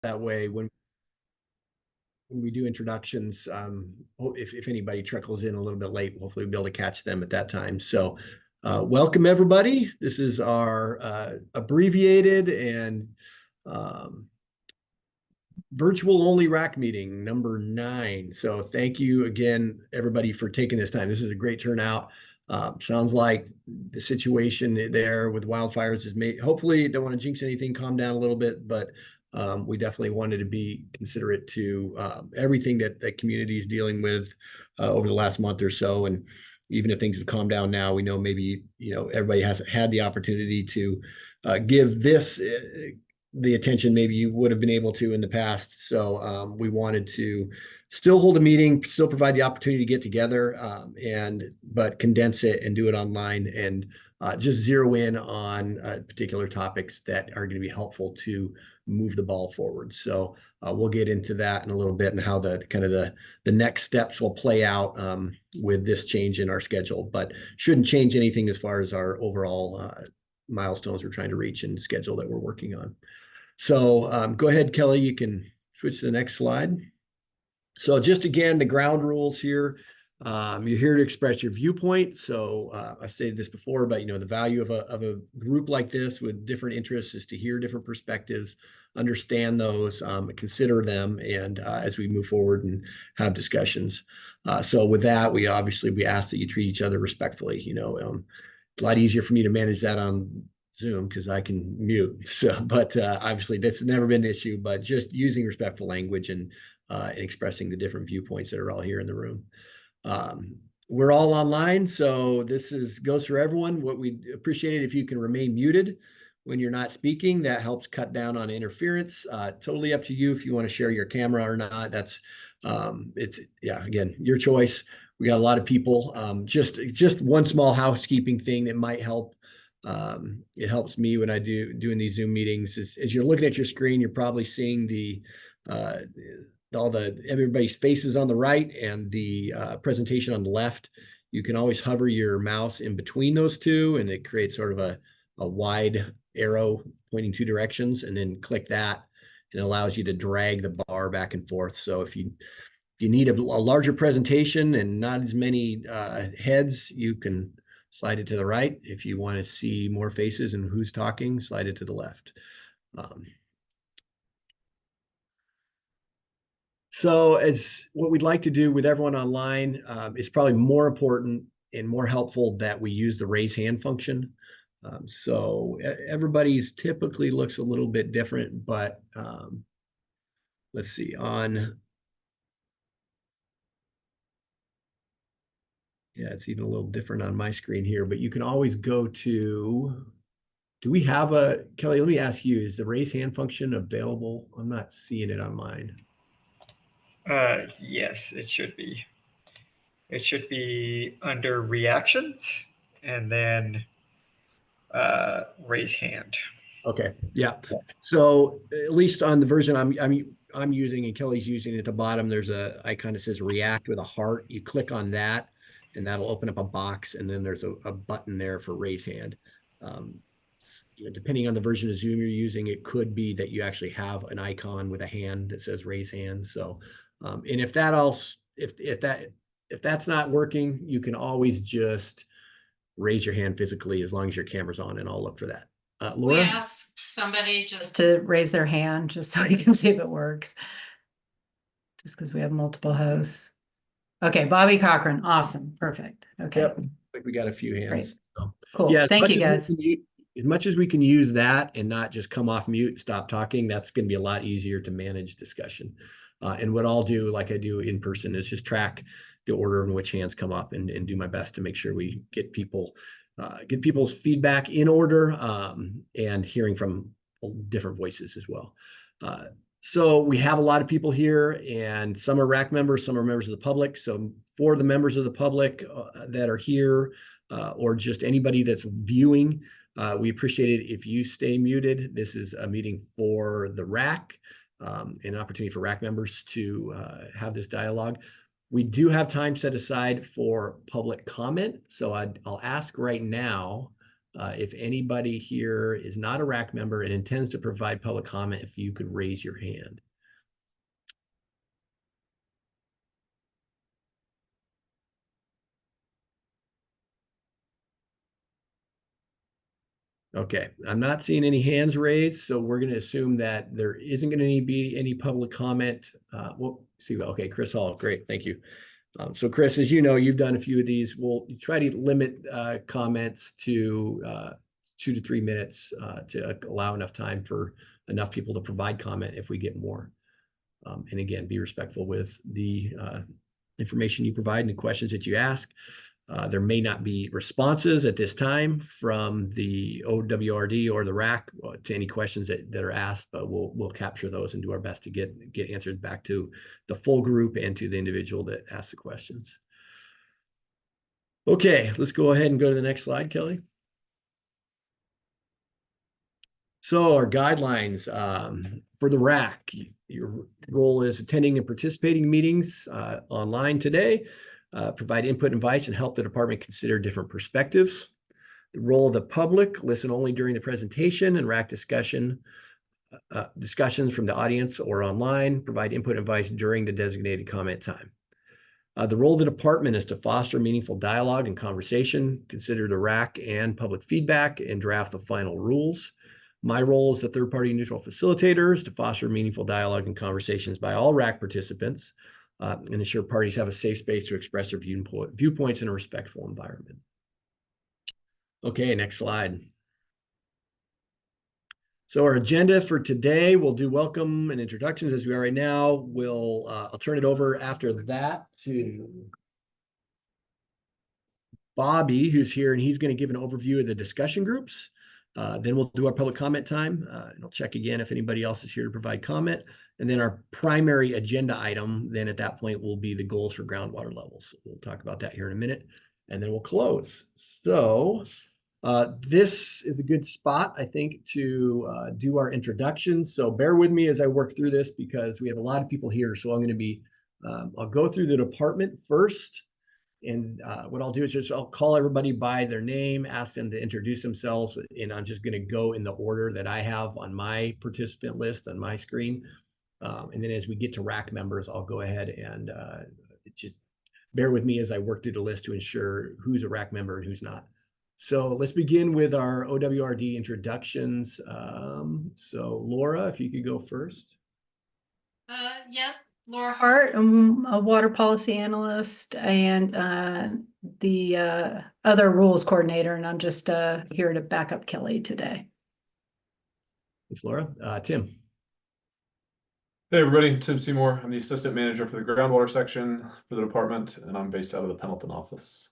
that way when we do introductions, if anybody trickles in a little bit late, hopefully we'll be able to catch them at that time. So welcome everybody. This is our abbreviated and virtual only RAC meeting number 9. So thank you again, everybody, for taking this time. This is a great turnout. Sounds like the situation there with wildfires is made. Hopefully, don't want to jinx anything, calm down a little bit, but we definitely wanted to be considerate to everything that the community is dealing with over the last month or so. And even if things have calmed down now, we know maybe, everybody hasn't had the opportunity to give this the attention maybe you would have been able to in the past. So we wanted to still hold a meeting, still provide the opportunity to get together, but condense it and do it online and just zero in on particular topics that are going to be helpful to move the ball forward. So we'll get into that in a little bit and how the next steps will play out with this change in our schedule, but shouldn't change anything as far as our overall milestones we're trying to reach and schedule that we're working on. So go ahead, Kelly, you can switch to the next slide. So just again, the ground rules here. You're here to express your viewpoint. So I've stated this before, but the value of a group like this with different interests is to hear different perspectives, understand those, consider them, and as we move forward and have discussions. So with that, we ask that you treat each other respectfully. It's a lot easier for me to manage that on Zoom because I can mute. So, but obviously that's never been an issue, but just using respectful language and expressing the different viewpoints that are all here in the room. We're all online, so this goes for everyone. What we appreciate it if you can remain muted when you're not speaking. That helps cut down on interference. Totally up to you if you want to share your camera or not. That's again, your choice. We got a lot of people. Just one small housekeeping thing that might help. It helps me when I doing these Zoom meetings is as you're looking at your screen, you're probably seeing everybody's faces on the right and the presentation on the left. You can always hover your mouse in between those two and it creates sort of a wide arrow pointing 2 directions, and then click that and it allows you to drag the bar back and forth. So if you need a larger presentation and not as many heads, you can slide it to the right. If you want to see more faces and who's talking, slide it to the left. So as what we'd like to do with everyone online, it's probably more important and more helpful that we use the raise hand function. So everybody's typically looks a little bit different, but let's see yeah, it's even a little different on my screen here, but you can always go to, do we have Kelly, let me ask you, is the raise hand function available? I'm not seeing it on mine. Yes, it should be. It should be under reactions and then raise hand. Okay, yeah. So at least on the version I'm using and Kelly's using, at the bottom, there's a icon that says react with a heart. You click on that and that'll open up a box, and then there's a button there for raise hand. Depending on the version of Zoom you're using, it could be that you actually have an icon with a hand that says raise hand. So and if that's not working, you can always just raise your hand physically as long as your camera's on, and I'll look for that. Laura? We asked somebody just to raise their hand just so we can see if it works. Just because we have multiple hosts. Okay, Bobby Cochran, awesome, perfect. Okay. Yep, I think we got a few hands. So, cool, yeah, thank you guys. As much as we can use that and not just come off mute and stop talking, that's going to be a lot easier to manage discussion. And what I'll do, like I do in person, is just track the order in which hands come up and do my best to make sure we get people's feedback in order, and hearing from different voices as well. So we have a lot of people here, and some are RAC members, some are members of the public. So for the members of the public that are here, or just anybody that's viewing, we appreciate it if you stay muted. This is a meeting for the RAC, an opportunity for RAC members to have this dialogue. We do have time set aside for public comment. So I'll ask right now If anybody here is not a RAC member and intends to provide public comment, if you could raise your hand. Okay, I'm not seeing any hands raised, so we're going to assume that there isn't going to be any public comment. We'll see. Okay, Chris Hall, great, thank you. So Chris, as you know, you've done a few of these. We'll try to limit comments to 2 to 3 minutes to allow enough time for enough people to provide comment if we get more. And again, be respectful with the information you provide and the questions that you ask. There may not be responses at this time from the OWRD or the RAC to any questions that are asked, but we'll capture those and do our best to get answers back to the full group and to the individual that asked the questions. Okay, let's go ahead and go to the next slide, Kelly. So our guidelines for the RAC, your role is attending and participating in meetings online today. Provide input, advice, and help the department consider different perspectives. The role of the public, listen only during the presentation and RAC discussions from the audience or online. Provide input, advice during the designated comment time. The role of the department is to foster meaningful dialogue and conversation, consider the RAC and public feedback, and draft the final rules. My role as the third-party neutral facilitator is to foster meaningful dialogue and conversations by all RAC participants, and ensure parties have a safe space to express their viewpoints in a respectful environment. Okay, next slide. So our agenda for today, we'll do welcome and introductions as we are right now. I'll turn it over after that to Bobby, who's here, and he's going to give an overview of the discussion groups. Then we'll do our public comment time, and I'll check again if anybody else is here to provide comment. And then our primary agenda item, then at that point, will be the goals for groundwater levels. We'll talk about that here in a minute, and then we'll close. So this is a good spot, I think, to do our introductions. So bear with me as I work through this because we have a lot of people here. So I'm going to be, I'll go through the department first. And what I'll do is just I'll call everybody by their name, ask them to introduce themselves, and I'm just going to go in the order that I have on my participant list on my screen. And then as we get to RAC members, I'll go ahead and just bear with me as I work through the list to ensure who's a RAC member and who's not. So let's begin with our OWRD introductions. So Laura, if you could go first. Yes. Laura Hart, I'm a water policy analyst and the other rules coordinator, and I'm just here to back up Kelly today. Thanks, Laura. Tim. Hey everybody, Tim Seymour. I'm the assistant manager for the groundwater section for the department, and I'm based out of the Pendleton office.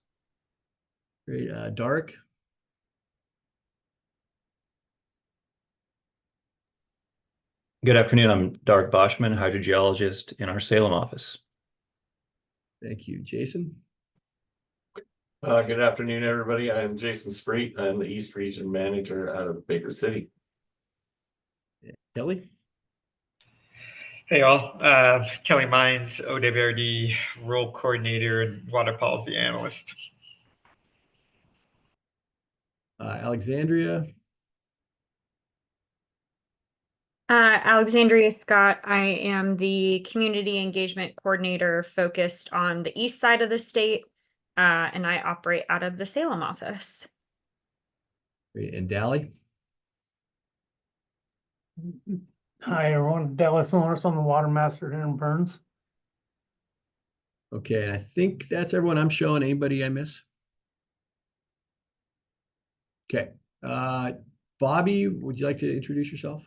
Great. Dark. Good afternoon. I'm Dark Boschman, hydrogeologist in our Salem office. Thank you. Jason. Good afternoon, everybody. I'm Jason Spreet. I'm the East Region Manager out of Baker City. Kelly. Hey all, Kelly Mines, OWRD Role Coordinator and Water Policy Analyst. Alexandria. Alexandria Scott. I am the Community Engagement Coordinator focused on the east side of the state, and I operate out of the Salem office. Great. And Dally. Hi everyone, Dallas Morris. I'm the Water Master here in Burns. Okay, and I think that's everyone I'm showing. Anybody I miss? Okay. Bobby, would you like to introduce yourself?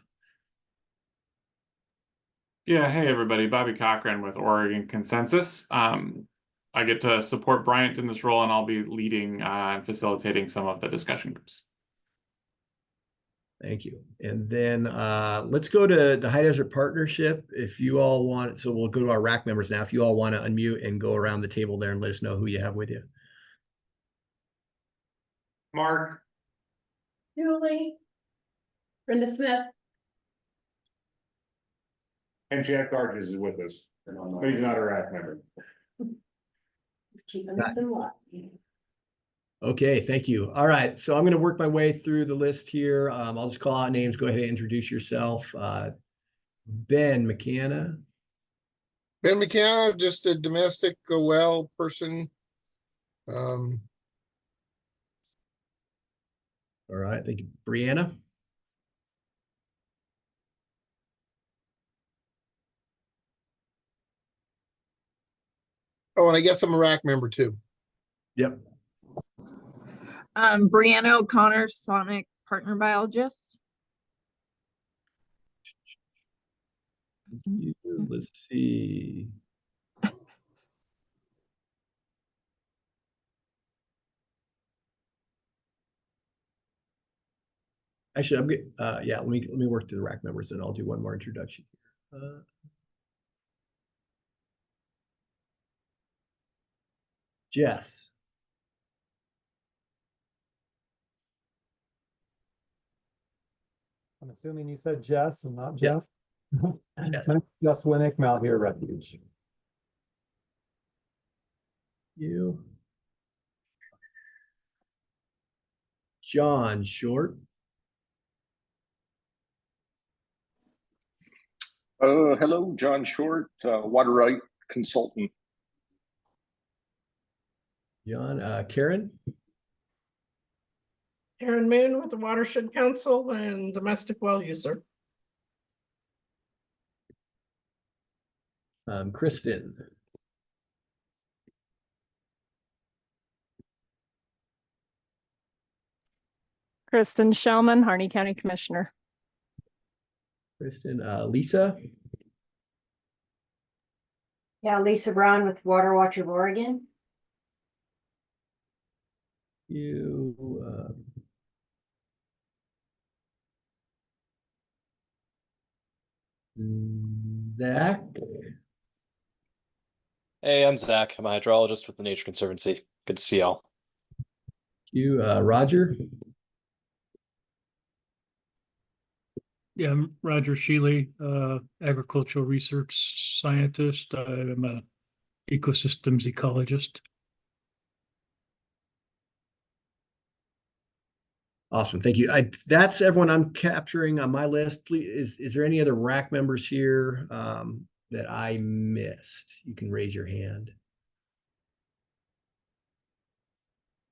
Yeah, hey everybody, Bobby Cochran with Oregon Consensus. I get to support Bryant in this role, and I'll be leading and facilitating some of the discussion groups. Thank you. And then let's go to the High Desert Partnership. If you all want, so we'll go to our RAC members now. If you all want to unmute and go around the table there and let us know who you have with you. Mark. Julie. Brenda Smith. And Jack Arges is with us, but he's not a RAC member. Just keeping us in luck. Okay, thank you. All right, so I'm going to work my way through the list here. I'll just call out names. Go ahead and introduce yourself. Ben McKenna. Ben McKenna, just a domestic well person. Um, All right, thank you. Brianna. oh, and I guess I'm a RAC member too. Yep. Brianna O'Connor, Sonic partner biologist. Let's see. Actually, I'm getting, yeah, let me work through the RAC members and I'll do one more introduction here. Jess. I'm assuming you said Jess and not Yeah. Jeff. Jess. Jess Winnick, Mount Here Refuge. You. John Short. Hello, John Short, water right consultant. John, Karen. Karen Moon with the Watershed Council and domestic well user. Kristen. Kristen Shellman, Harney County Commissioner. Kristen, Lisa. Yeah, Lisa Brown with Water Watch of Oregon. You, Zach. Hey, I'm Zach. I'm a hydrologist with the Nature Conservancy. Good to see y'all. You, Roger. Yeah, I'm Roger Shealy, agricultural research scientist. I'm a ecosystems ecologist. Awesome, thank you. That's everyone I'm capturing on my list. Please, is there any other RAC members here that I missed? You can raise your hand.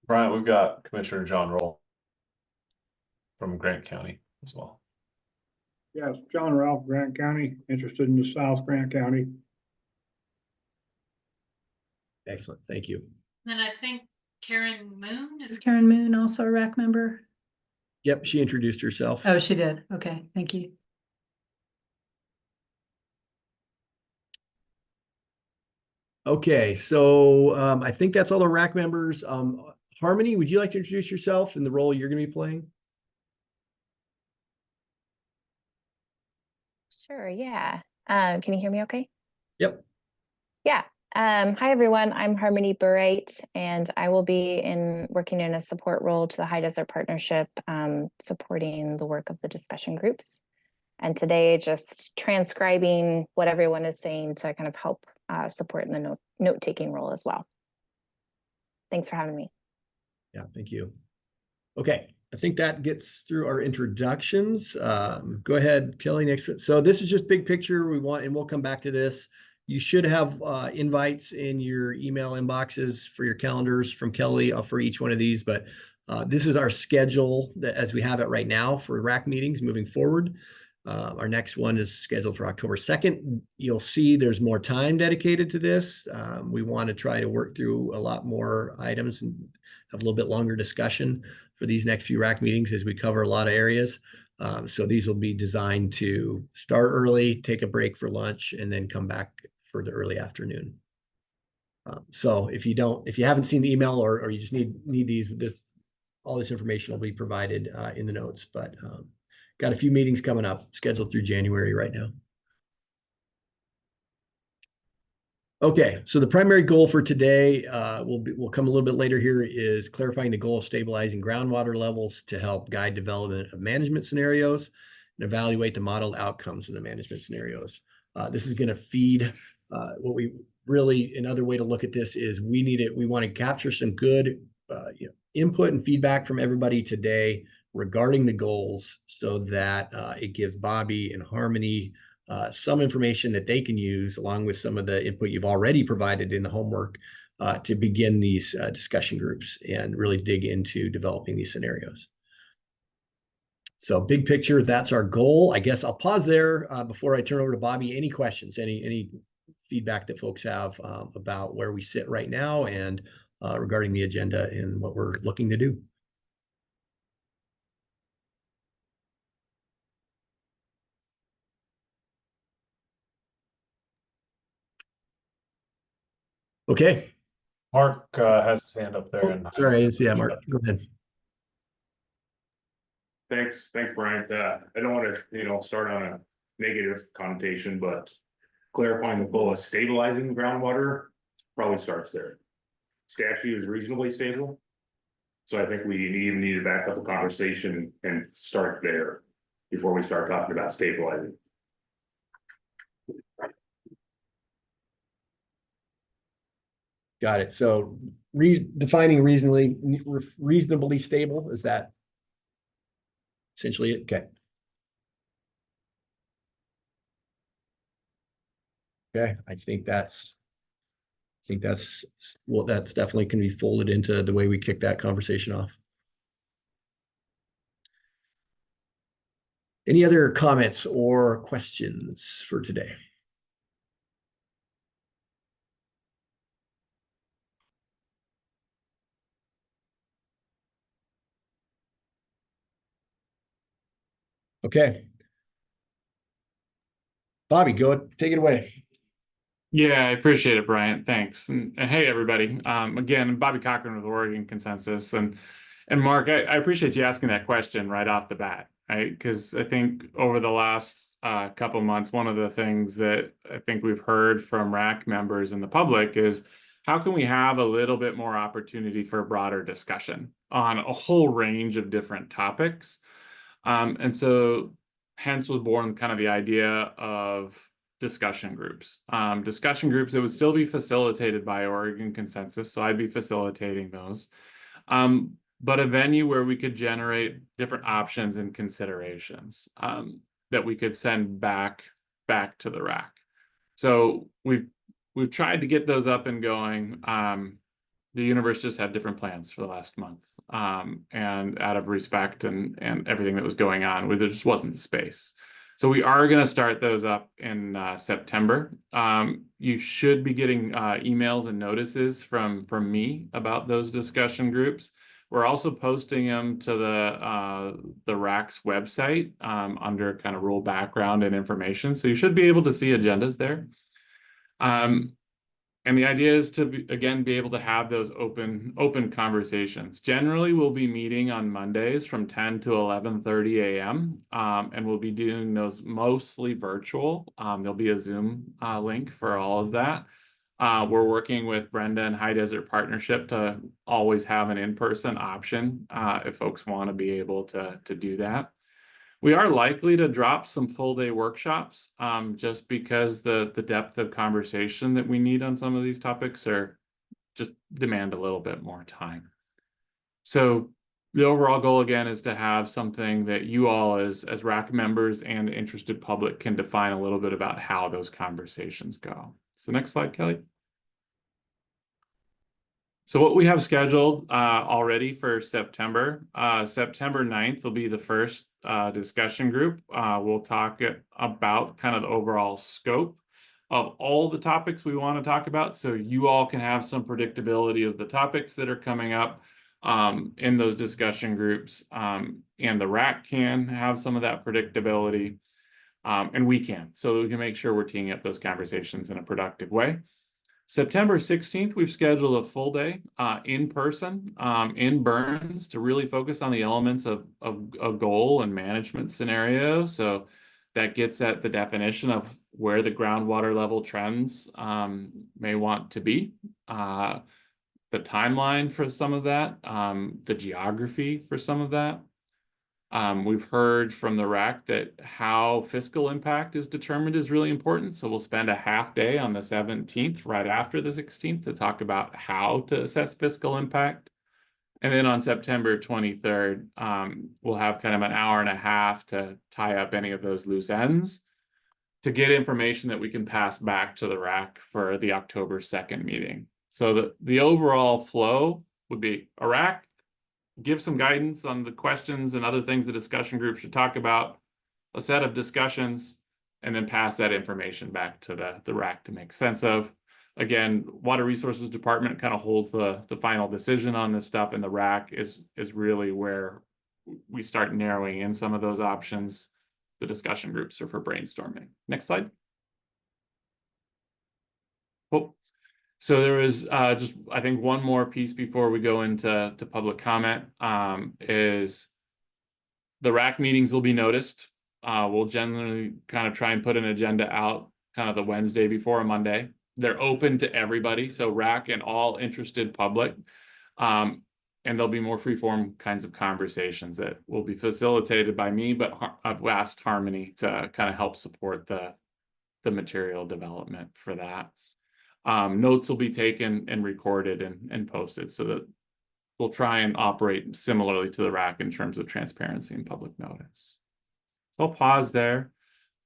Bryant, we've got Commissioner John Roll from Grant County as well. Yes, John Ralph, Grant County, interested in the South Grant County. Excellent, thank you. Then I think Karen Moon, is Karen Moon also a RAC member? Yep, she introduced herself. Oh, she did. Okay, thank you. Okay, so I think that's all the RAC members. Harmony, would you like to introduce yourself and the role you're going to be playing? Sure, yeah. Can you hear me okay? Yep. Yeah. Hi, everyone. I'm Harmony Burrate, and I will be working in a support role to the High Desert Partnership, supporting the work of the discussion groups. And today, just transcribing what everyone is saying to kind of help support in the note-taking role as well. Thanks for having me. Yeah, thank you. Okay, I think that gets through our introductions. Go ahead, Kelly, next. So this is just big picture. And we'll come back to this. You should have invites in your email inboxes for your calendars from Kelly for each one of these, but this is our schedule as we have it right now for RAC meetings moving forward. Our next one is scheduled for October 2nd. You'll see there's more time dedicated to this. We want to try to work through a lot more items and have a little bit longer discussion for these next few RAC meetings as we cover a lot of areas. So these will be designed to start early, take a break for lunch, and then come back for the early afternoon. So if you haven't seen the email or you just need these, all this information will be provided in the notes, but got a few meetings coming up scheduled through January right now. Okay, so the primary goal for today will come a little bit later here is clarifying the goal of stabilizing groundwater levels to help guide development of management scenarios and evaluate the modeled outcomes of the management scenarios. This is going to feed what we really, another way to look at this is we want to capture some good input and feedback from everybody today regarding the goals so that it gives Bobby and Harmony some information that they can use along with some of the input you've already provided in the homework to begin these discussion groups and really dig into developing these scenarios. So big picture, that's our goal. I guess I'll pause there before I turn over to Bobby. Any questions, any feedback that folks have about where we sit right now and regarding the agenda and what we're looking to do? Okay. Mark has his hand up there. And sorry, I didn't see that, Mark. Go ahead. Thanks, Brian. I don't want to, start on a negative connotation, but clarifying the goal of stabilizing groundwater probably starts there. Statute is reasonably stable. So I think we even need to back up the conversation and start there before we start talking about stabilizing. Got it. So defining reasonably stable, is that essentially it? Okay. Okay, I think that's well, that's definitely can be folded into the way we kick that conversation off. Any other comments or questions for today? Okay. Bobby, go take it away. Yeah, I appreciate it, Bryant. Thanks. And hey, everybody. Again, Bobby Cochran with Oregon Consensus. And Mark, I appreciate you asking that question right off the bat, right? Because I think over the last couple months, one of the things that I think we've heard from RAC members and the public is how can we have a little bit more opportunity for a broader discussion on a whole range of different topics? And so hence was born kind of the idea of discussion groups. Discussion groups that would still be facilitated by Oregon Consensus, so I'd be facilitating those. But a venue where we could generate different options and considerations that we could send back to the RAC. So we've tried to get those up and going. The universe just had different plans for the last month. And out of respect and everything that was going on, there just wasn't the space. So we are going to start those up in September. You should be getting emails and notices from me about those discussion groups. We're also posting them to the RAC's website under kind of rule background and information. So you should be able to see agendas there. And the idea is to, again, be able to have those open conversations. Generally, we'll be meeting on Mondays from 10 to 11:30 a.m. And we'll be doing those mostly virtual. There'll be a Zoom link for all of that. We're working with Brenda and High Desert Partnership to always have an in-person option if folks want to be able to do that. We are likely to drop some full-day workshops just because the depth of conversation that we need on some of these topics are just demand a little bit more time. So the overall goal, again, is to have something that you all as RAC members and interested public can define a little bit about how those conversations go. So next slide, Kelly. So what we have scheduled already for September 9th will be the first discussion group. We'll talk about kind of the overall scope of all the topics we want to talk about, so you all can have some predictability of the topics that are coming up in those discussion groups, and the RAC can have some of that predictability, and we can, so we can make sure we're teeing up those conversations in a productive way. September 16th, we've scheduled a full day in person in Burns to really focus on the elements of a goal and management scenario. So that gets at the definition of where the groundwater level trends may want to be, the timeline for some of that, the geography for some of that. We've heard from the RAC that how fiscal impact is determined is really important. So we'll spend a half day on the 17th, right after the 16th, to talk about how to assess fiscal impact. And then on September 23rd, we'll have kind of an hour and a half to tie up any of those loose ends to get information that we can pass back to the RAC for the October 2nd meeting. So the overall flow would be a RAC, give some guidance on the questions and other things the discussion group should talk about, a set of discussions, and then pass that information back to the RAC to make sense of. Again, Water Resources Department kind of holds the final decision on this stuff, and the RAC is really where we start narrowing in some of those options. The discussion groups are for brainstorming. Next slide. Oh, so there is just, I think, one more piece before we go into public comment, is the RAC meetings will be noticed. We'll generally kind of try and put an agenda out kind of the Wednesday before a Monday. They're open to everybody, so RAC and all interested public. And there'll be more free-form kinds of conversations that will be facilitated by me, but I've asked Harmony to kind of help support the material development for that. Notes will be taken and recorded and posted, so that we'll try and operate similarly to the RAC in terms of transparency and public notice. So I'll pause there.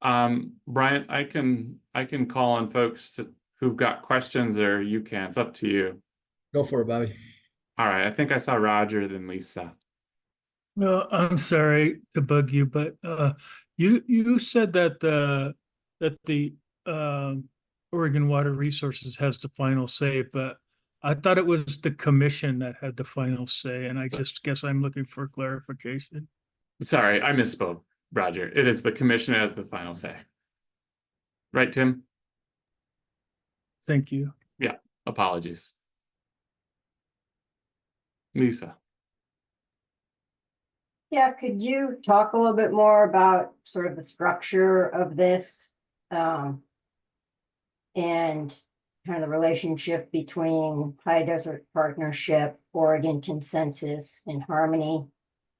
Bryant, I can call on folks who've got questions, or you can. It's up to you. Go for it, Bobby. All right, I think I saw Roger, then Lisa. No, I'm sorry to bug you, but you said that the Oregon Water Resources has the final say, but I thought it was the commission that had the final say, and I just guess I'm looking for clarification. Sorry, I misspoke, Roger. It is the commission that has the final say. Right, Tim? Thank you. Yeah, apologies. Lisa. Yeah, could you talk a little bit more about sort of the structure of this? And kind of the relationship between High Desert Partnership, Oregon Consensus, and Harmony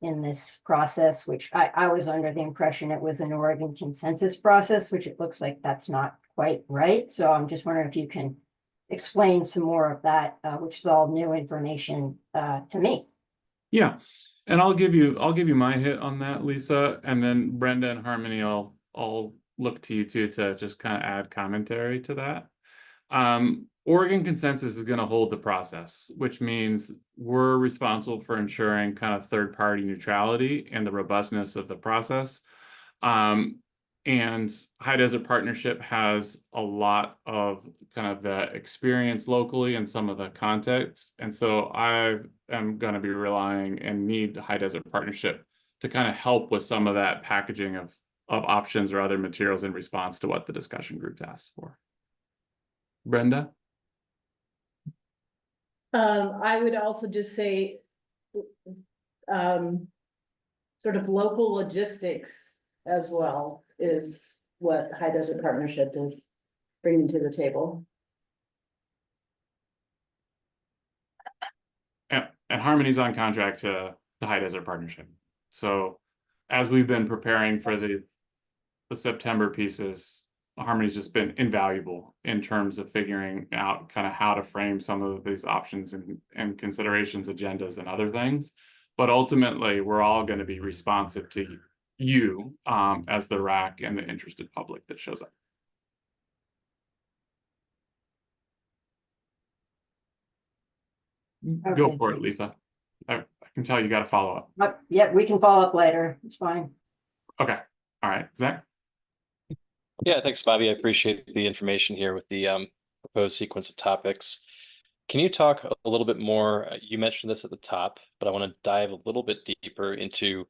in this process, which I was under the impression it was an Oregon Consensus process, which it looks like that's not quite right. So I'm just wondering if you can explain some more of that, which is all new information to me. Yeah, and I'll give you my hit on that, Lisa, and then Brenda and Harmony, I'll look to you two to just kind of add commentary to that. Oregon Consensus is going to hold the process, which means we're responsible for ensuring kind of third-party neutrality and the robustness of the process. And High Desert Partnership has a lot of kind of the experience locally and some of the context. And so I am going to be relying and need High Desert Partnership to kind of help with some of that packaging of options or other materials in response to what the discussion group asks for. Brenda? I would also just say sort of local logistics as well is what High Desert Partnership is bringing to the table. And Harmony's on contract to the High Desert Partnership. So as we've been preparing for the September pieces, Harmony's just been invaluable in terms of figuring out kind of how to frame some of these options and considerations, agendas, and other things. But ultimately, we're all going to be responsive to you as the RAC and the interested public that shows up. Okay. Go for it, Lisa. I can tell you got to follow up. Yeah, we can follow up later. It's fine. Okay. All right. Zach? Yeah, thanks, Bobby. I appreciate the information here with the proposed sequence of topics. Can you talk a little bit more? You mentioned this at the top, but I want to dive a little bit deeper into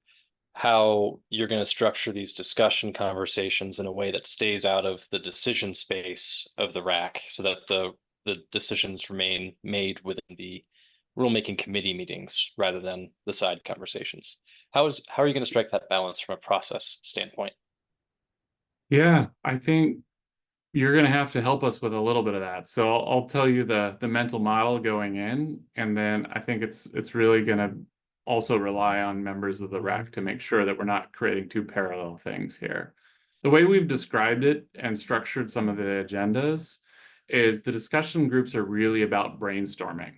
how you're going to structure these discussion conversations in a way that stays out of the decision space of the RAC so that the decisions remain made within the rulemaking committee meetings rather than the side conversations. How are you going to strike that balance from a process standpoint? Yeah, I think you're going to have to help us with a little bit of that. So I'll tell you the mental model going in, and then I think it's really going to also rely on members of the RAC to make sure that we're not creating two parallel things here. The way we've described it and structured some of the agendas is the discussion groups are really about brainstorming.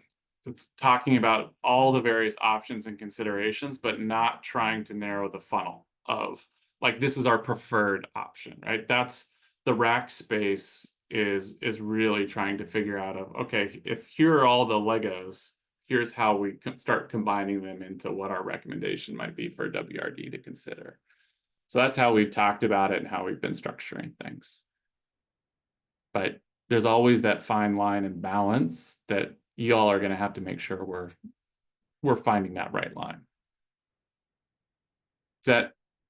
it's talking about all the various options and considerations, but not trying to narrow the funnel of like, this is our preferred option, right? That's the RAC space is really trying to figure out of, okay, if here are all the Legos, here's how we start combining them into what our recommendation might be for WRD to consider. So that's how we've talked about it and how we've been structuring things. But there's always that fine line and balance that y'all are going to have to make sure we're finding that right line. Does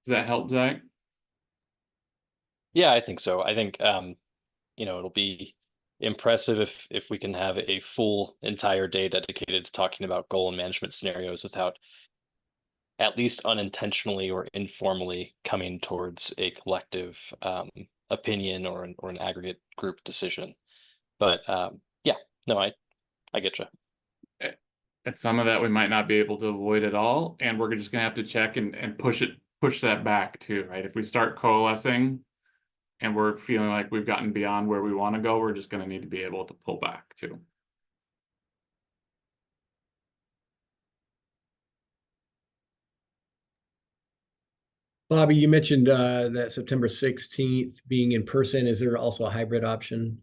that help, Zach? Yeah, I think so. I think you know, it'll be impressive if we can have a full entire day dedicated to talking about goal and management scenarios without at least unintentionally or informally coming towards a collective opinion or an aggregate group decision. But yeah, no, I get you. And some of that we might not be able to avoid at all, and we're just gonna have to check and push that back too, right? If we start coalescing and we're feeling like we've gotten beyond where we want to go, we're just gonna need to be able to pull back too. Bobby, you mentioned that September 16th being in person. Is there also a hybrid option?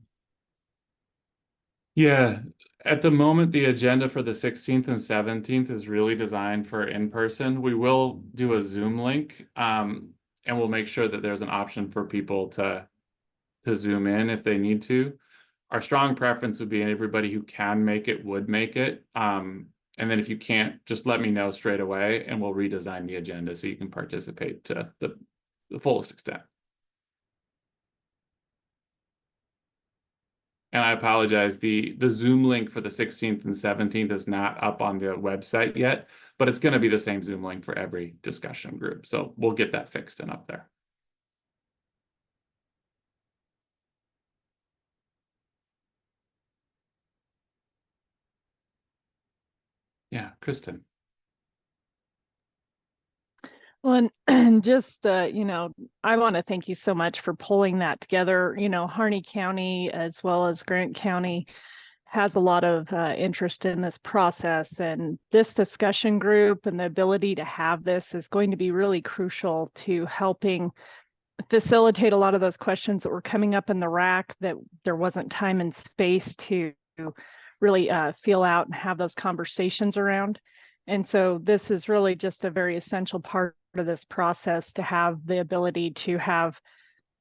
Yeah, at the moment, the agenda for the 16th and 17th is really designed for in-person. We will do a Zoom link, and we'll make sure that there's an option for people to Zoom in if they need to. Our strong preference would be everybody who can make it would make it. And then if you can't, just let me know straight away and we'll redesign the agenda so you can participate to the fullest extent. And I apologize, the Zoom link for the 16th and 17th is not up on the website yet, but it's going to be the same Zoom link for every discussion group. So we'll get that fixed and up there. Yeah, Kristen. Well, and just, you know, I want to thank you so much for pulling that together. You know, Harney County as well as Grant County has a lot of interest in this process, and this discussion group and the ability to have this is going to be really crucial to helping facilitate a lot of those questions that were coming up in the RAC that there wasn't time and space to really feel out and have those conversations around. And so this is really just a very essential part of this process, to have the ability to have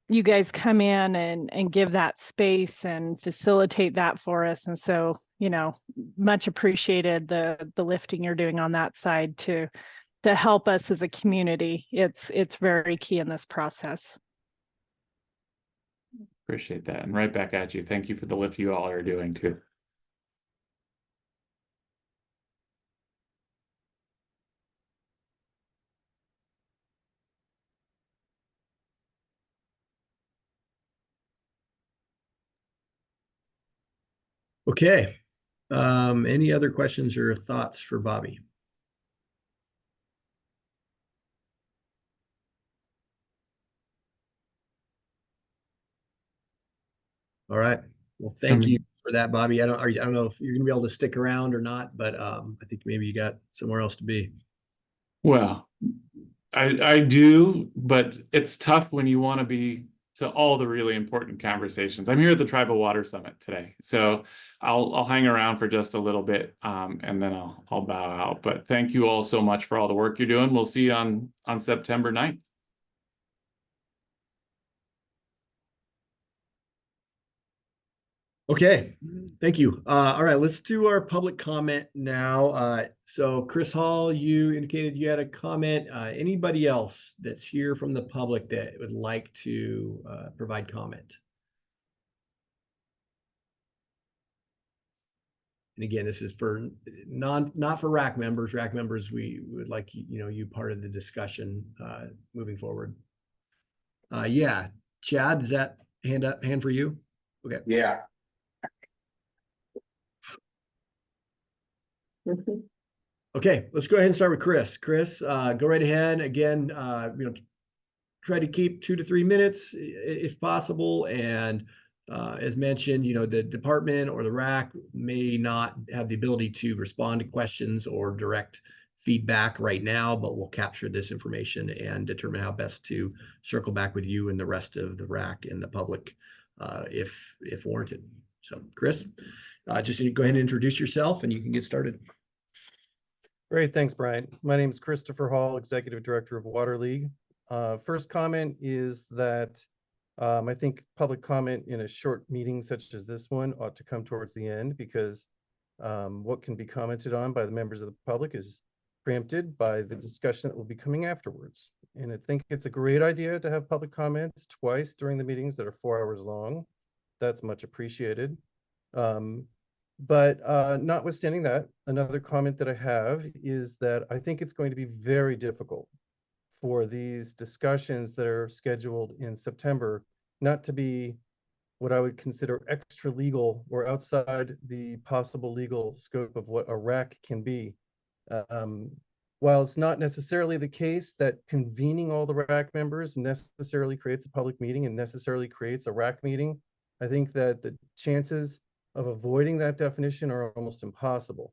you guys come in and give that space and facilitate that for us. And so, you know, much appreciated the lifting you're doing on that side to help us as a community. It's very key in this process. Appreciate that. And right back at you. Thank you for the lift you all are doing too. Okay. Any other questions or thoughts for Bobby? All right. Well, thank you for that, Bobby. I don't know if you're gonna be able to stick around or not, but I think maybe you got somewhere else to be. Well, I do, but it's tough when you want to be to all the really important conversations. I'm here at the Tribal Water Summit today, so I'll hang around for just a little bit, and then I'll bow out. But thank you all so much for all the work you're doing. We'll see you on September 9th. Okay, thank you. All right, let's do our public comment now. So Chris Hall, you indicated you had a comment. Anybody else that's here from the public that would like to provide comment? And again, this is for not for RAC members. RAC members, we would like you part of the discussion moving forward. Yeah, Chad, is that hand for you? Okay. Yeah. Okay, let's go ahead and start with Chris. Chris, go right ahead. Again, try to keep 2 to 3 minutes if possible, and As mentioned, the department or the RAC may not have the ability to respond to questions or direct feedback right now, but we'll capture this information and determine how best to circle back with you and the rest of the RAC and the public if warranted. So Chris, just go ahead and introduce yourself and you can get started. Great, thanks, Brian. My name is Christopher Hall, Executive Director of Water League. First comment is that I think public comment in a short meeting such as this one ought to come towards the end because what can be commented on by the members of the public is preempted by the discussion that will be coming afterwards. And I think it's a great idea to have public comments twice during the meetings that are 4 hours long. That's much appreciated. But notwithstanding that, another comment that I have is that I think it's going to be very difficult for these discussions that are scheduled in September not to be what I would consider extra legal or outside the possible legal scope of what a RAC can be. While it's not necessarily the case that convening all the RAC members necessarily creates a public meeting and necessarily creates a RAC meeting, I think that the chances of avoiding that definition are almost impossible.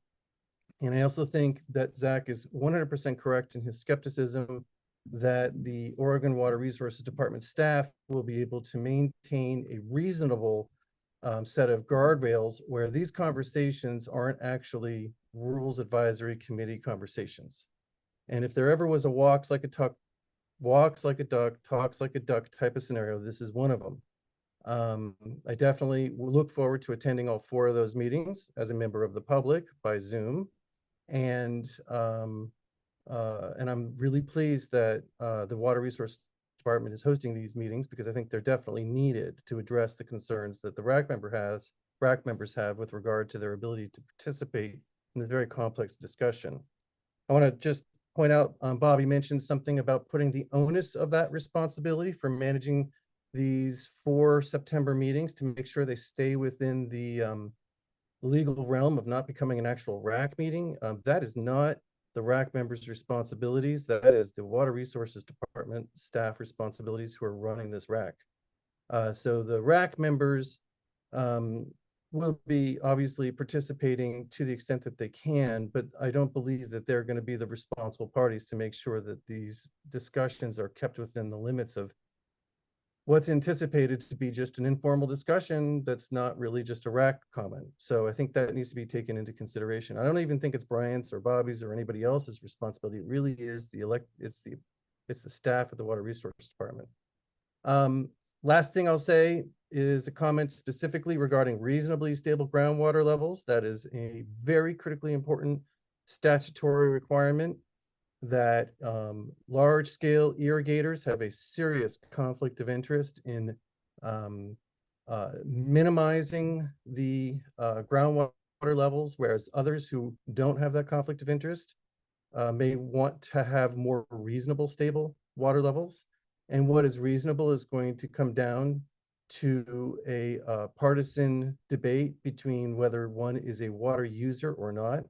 And I also think that Zach is 100% correct in his skepticism that the Oregon Water Resources Department staff will be able to maintain a reasonable set of guardrails where these conversations aren't actually Rules Advisory Committee conversations. And if there ever was a walks like a duck, talks like a duck type of scenario, this is one of them. I definitely look forward to attending all 4 of those meetings as a member of the public by Zoom. And I'm really pleased that the Water Resource Department is hosting these meetings because I think they're definitely needed to address the concerns that the RAC members have with regard to their ability to participate in the very complex discussion. I want to just point out, Bobby mentioned something about putting the onus of that responsibility for managing these 4 September meetings to make sure they stay within the legal realm of not becoming an actual RAC meeting. That is not the RAC members' responsibilities. That is the Water Resources Department staff responsibilities who are running this RAC. So the RAC members will be obviously participating to the extent that they can, but I don't believe that they're going to be the responsible parties to make sure that these discussions are kept within the limits of what's anticipated to be just an informal discussion that's not really just a RAC comment. So I think that needs to be taken into consideration. I don't even think it's Brian's or Bobby's or anybody else's responsibility. It really is it's the staff of the Water Resource Department. Last thing I'll say is a comment specifically regarding reasonably stable groundwater levels. That is a very critically important statutory requirement that large-scale irrigators have a serious conflict of interest in minimizing the groundwater levels, whereas others who don't have that conflict of interest may want to have more reasonable, stable water levels. And what is reasonable is going to come down to a partisan debate between whether one is a water user or not.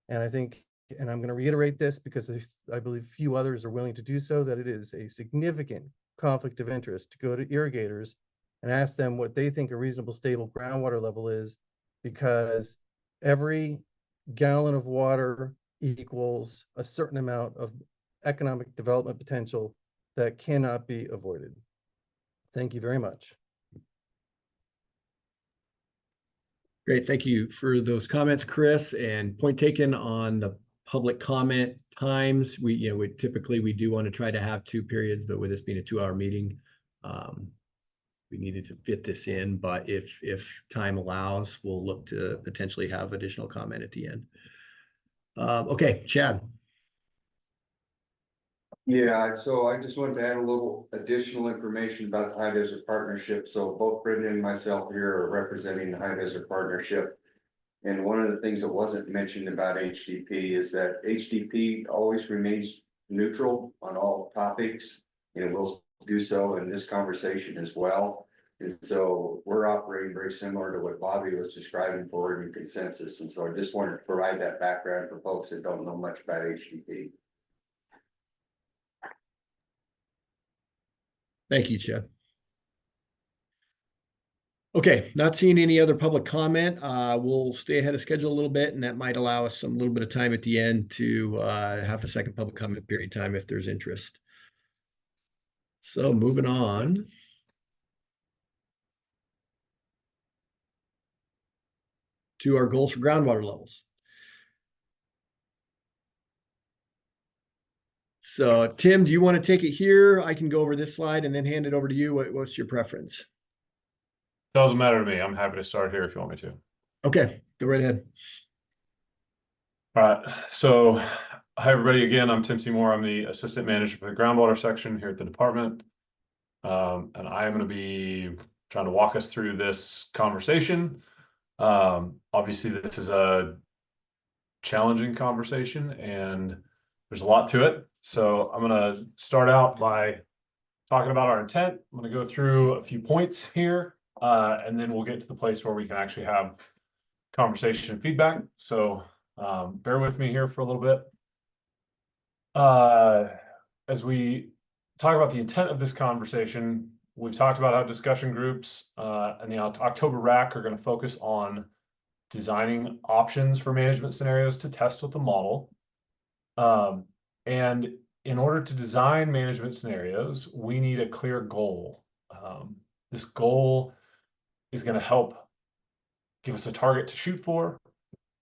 And I think, and I'm going to reiterate this because I believe few others are willing to do so, that it is a significant conflict of interest to go to irrigators and ask them what they think a reasonable stable groundwater level is, because every gallon of water equals a certain amount of economic development potential that cannot be avoided. Thank you very much. Great, thank you for those comments, Chris, and point taken on the public comment times. We typically do want to try to have 2 periods, but with this being a 2-hour meeting, we needed to fit this in. But if time allows, we'll look to potentially have additional comment at the end. Okay, Chad. Yeah, so I just wanted to add a little additional information about the High Desert Partnership. So both Brendan and myself here are representing the High Desert Partnership. And one of the things that wasn't mentioned about HDP is that HDP always remains neutral on all topics, and it will do so in this conversation as well. And so we're operating very similar to what Bobby was describing for Oregon Consensus. And so I just wanted to provide that background for folks that don't know much about HDP. Thank you, Chad. Okay, not seeing any other public comment. We'll stay ahead of schedule a little bit, and that might allow us some little bit of time at the end to have a second public comment period time if there's interest. So moving on. To our goals for groundwater levels. So Tim, do you want to take it here? I can go over this slide and then hand it over to you. What's your preference? Doesn't matter to me. I'm happy to start here if you want me to. Okay, go right ahead. All right. So hi, everybody. Again, I'm Tim Seymour. I'm the assistant manager for the groundwater section here at the department. And I am going to be trying to walk us through this conversation. Obviously, this is a challenging conversation and there's a lot to it. So I'm going to start out by talking about our intent. I'm going to go through a few points here, and then we'll get to the place where we can actually have conversation and feedback. So bear with me here for a little bit. As we talk about the intent of this conversation, we've talked about how discussion groups and the October RAC are going to focus on designing options for management scenarios to test with the model. And in order to design management scenarios, we need a clear goal. This goal is going to help give us a target to shoot for,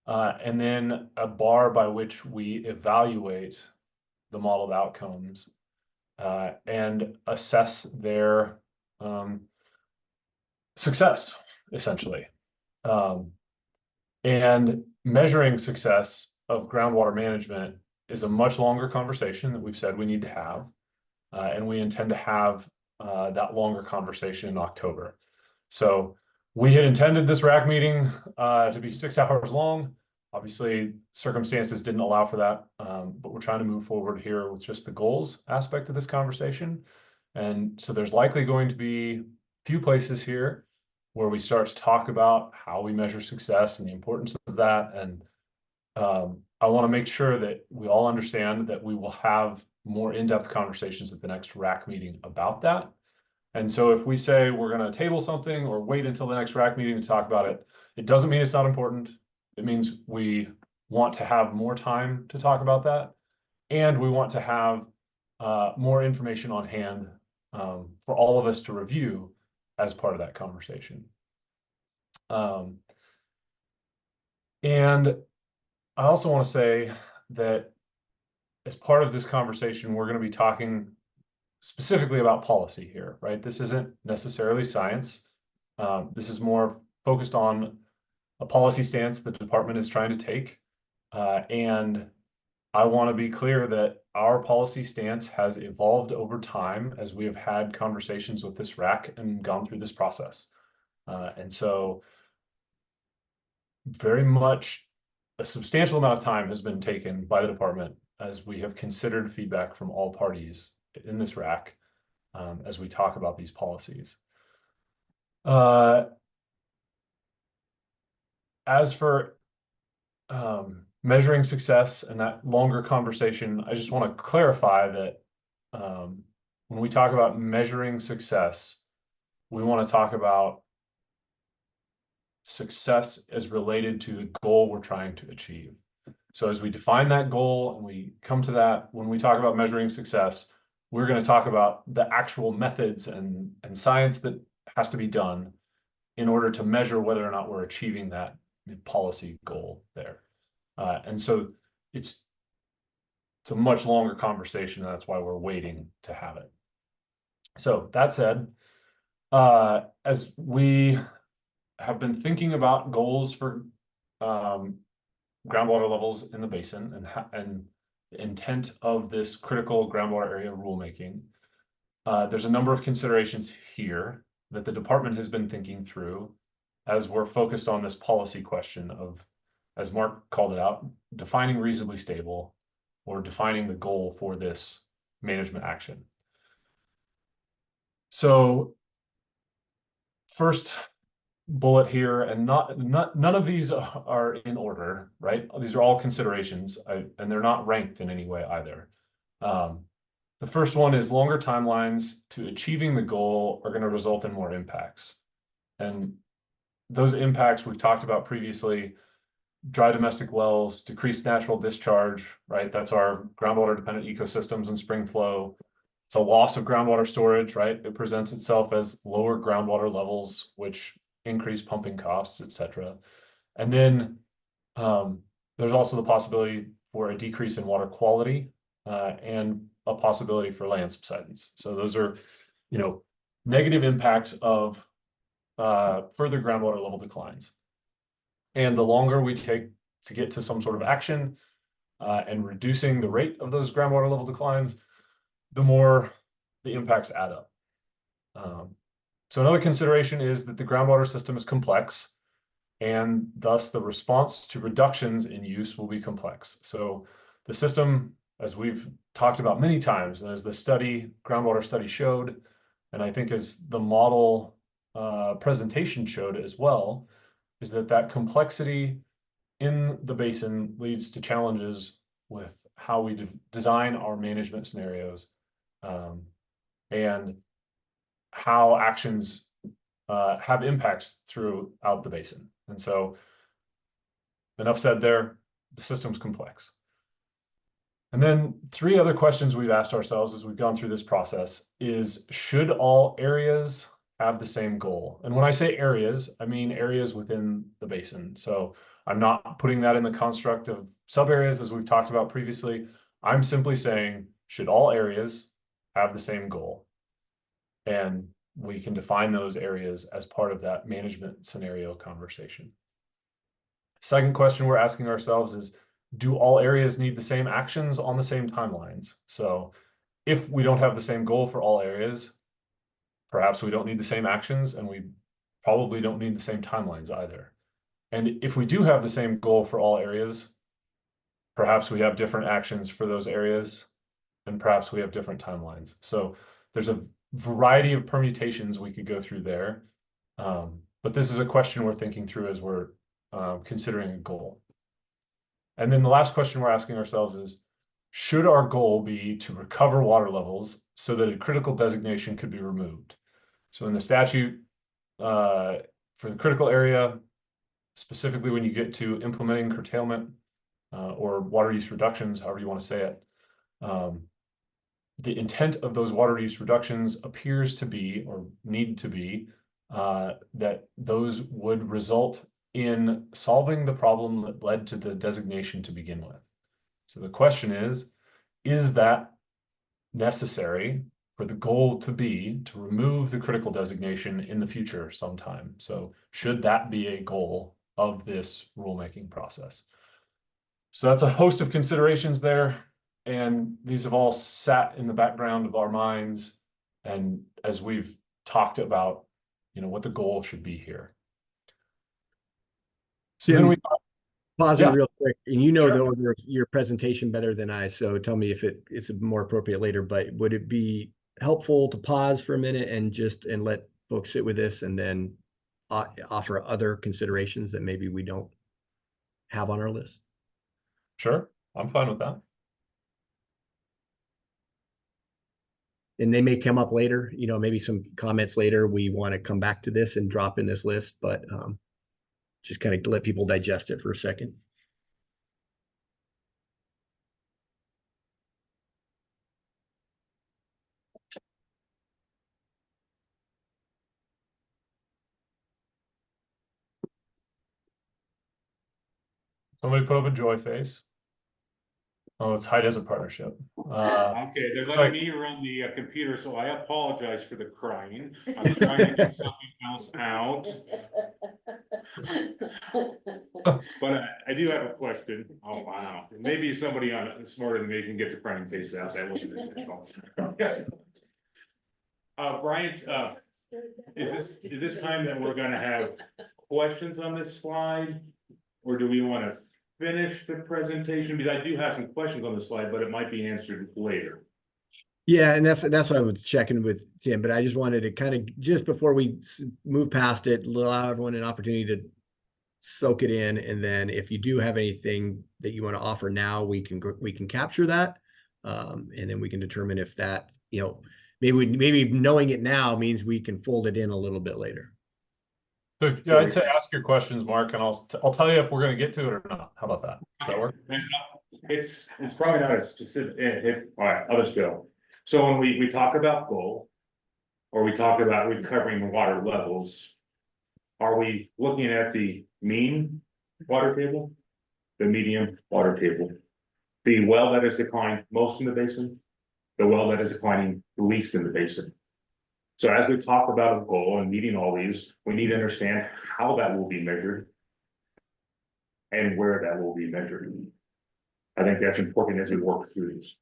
and then a bar by which we evaluate the modeled outcomes and assess their success, essentially. And measuring success of groundwater management is a much longer conversation that we've said we need to have. And we intend to have that longer conversation in October. So we had intended this RAC meeting to be 6 hours long. Obviously, circumstances didn't allow for that, but we're trying to move forward here with just the goals aspect of this conversation. And so there's likely going to be a few places here where we start to talk about how we measure success and the importance of that. And I want to make sure that we all understand that we will have more in-depth conversations at the next RAC meeting about that. And so if we say we're going to table something or wait until the next RAC meeting to talk about it, it doesn't mean it's not important. It means we want to have more time to talk about that. And we want to have more information on hand for all of us to review as part of that conversation. And I also want to say that as part of this conversation, we're going to be talking specifically about policy here, right? This isn't necessarily science. This is more focused on a policy stance the department is trying to take. And I want to be clear that our policy stance has evolved over time as we have had conversations with this RAC and gone through this process. And so very much a substantial amount of time has been taken by the department as we have considered feedback from all parties in this RAC as we talk about these policies. As for measuring success and that longer conversation, I just want to clarify that when we talk about measuring success, we want to talk about success as related to the goal we're trying to achieve. So as we define that goal and we come to that, when we talk about measuring success, we're going to talk about the actual methods and science that has to be done in order to measure whether or not we're achieving that policy goal there. And so it's a much longer conversation, and that's why we're waiting to have it. So that said, as we have been thinking about goals for groundwater levels in the basin and the intent of this critical groundwater area rulemaking, there's a number of considerations here that the department has been thinking through as we're focused on this policy question of, as Mark called it out, defining reasonably stable or defining the goal for this management action. So first bullet here, and none of these are in order, right? These are all considerations, and they're not ranked in any way either. The first one is longer timelines to achieving the goal are going to result in more impacts. And those impacts we've talked about previously, dry domestic wells, decreased natural discharge, right? That's our groundwater dependent ecosystems and spring flow. It's a loss of groundwater storage, right? It presents itself as lower groundwater levels, which increase pumping costs, et cetera. And then there's also the possibility for a decrease in water quality and a possibility for land subsidence. So those are, negative impacts of further groundwater level declines. And the longer we take to get to some sort of action and reducing the rate of those groundwater level declines, the more the impacts add up. So another consideration is that the groundwater system is complex, and thus the response to reductions in use will be complex. So the system, as we've talked about many times, and as the groundwater study showed, and I think as the model presentation showed as well, is that complexity in the basin leads to challenges with how we design our management scenarios and how actions have impacts throughout the basin. And so enough said there, the system's complex. And then 3 other questions we've asked ourselves as we've gone through this process is, should all areas have the same goal? And when I say areas, I mean areas within the basin. So I'm not putting that in the construct of sub areas as we've talked about previously. I'm simply saying, should all areas have the same goal? And we can define those areas as part of that management scenario conversation. Second question we're asking ourselves is, do all areas need the same actions on the same timelines? So if we don't have the same goal for all areas, perhaps we don't need the same actions, and we probably don't need the same timelines either. And if we do have the same goal for all areas, perhaps we have different actions for those areas, and perhaps we have different timelines. So there's a variety of permutations we could go through there. But this is a question we're thinking through as we're considering a goal. And then the last question we're asking ourselves is, should our goal be to recover water levels so that a critical designation could be removed? So in the statute, for the critical area, specifically when you get to implementing curtailment or water use reductions, however you want to say it, the intent of those water use reductions appears to be, or need to be, that those would result in solving the problem that led to the designation to begin with. So the question is that necessary for the goal to be to remove the critical designation in the future sometime? So should that be a goal of this rulemaking process? So that's a host of considerations there. And these have all sat in the background of our minds. And as we've talked about, what the goal should be here. So Jim, then we pause it Yeah. real quick, and the Sure. order of your presentation better than I, so tell me if it's more appropriate later, but would it be helpful to pause for a minute and let folks sit with this and then offer other considerations that maybe we don't have on our list? Sure, I'm fine with that. And they may come up later, maybe some comments later. We want to come back to this and drop in this list, but just kind of let people digest it for a second. Somebody put up a joy face. Oh, it's High Desert Partnership. Okay, they're letting me run the computer, so I apologize for the crying. I'm trying to get something else out. But I do have a question. Oh, wow. Maybe somebody smarter than me can get the crying face out. That wasn't intentional. Bryant, is this time that we're gonna have questions on this slide? Or do we want to finish the presentation? Because I do have some questions on the slide, but it might be answered later. Yeah, and that's what I was checking with Tim, but I just wanted to kind of, just before we move past it, allow everyone an opportunity to soak it in. And then if you do have anything that you want to offer now, we can capture that. And then we can determine if that, maybe knowing it now means we can fold it in a little bit later. So yeah, I'd say ask your questions, Mark, and I'll tell you if we're gonna get to it or not. How about that? Does that work? It's probably not a specific, all right, I'll just go. So when we talk about goal, or we talk about recovering the water levels, are we looking at the mean water table, the median water table, the well that is declining most in the basin, the well that is declining least in the basin? So as we talk about a goal and meeting all these, we need to understand how that will be measured and where that will be measured. I think that's important as we work through this.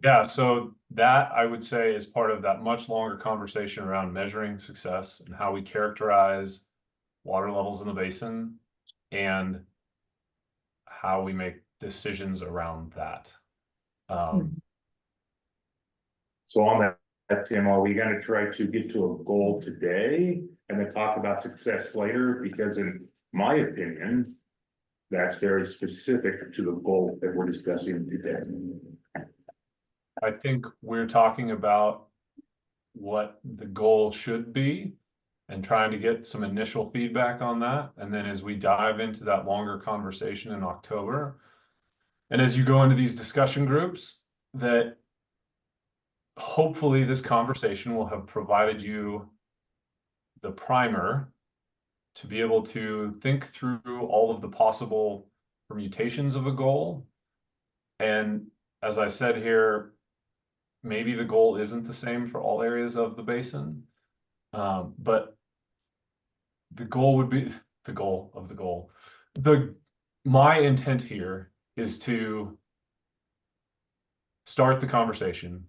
Yeah, so that I would say is part of that much longer conversation around measuring success and how we characterize water levels in the basin and how we make decisions around that. So on that, Tim, are we gonna try to get to a goal today and then talk about success later? Because in my opinion, that's very specific to the goal that we're discussing today. I think we're talking about what the goal should be and trying to get some initial feedback on that. And then as we dive into that longer conversation in October, and as you go into these discussion groups, that hopefully this conversation will have provided you the primer to be able to think through all of the possible permutations of a goal. And as I said here, maybe the goal isn't the same for all areas of the basin, but the goal would be the goal of the goal. My intent here is to start the conversation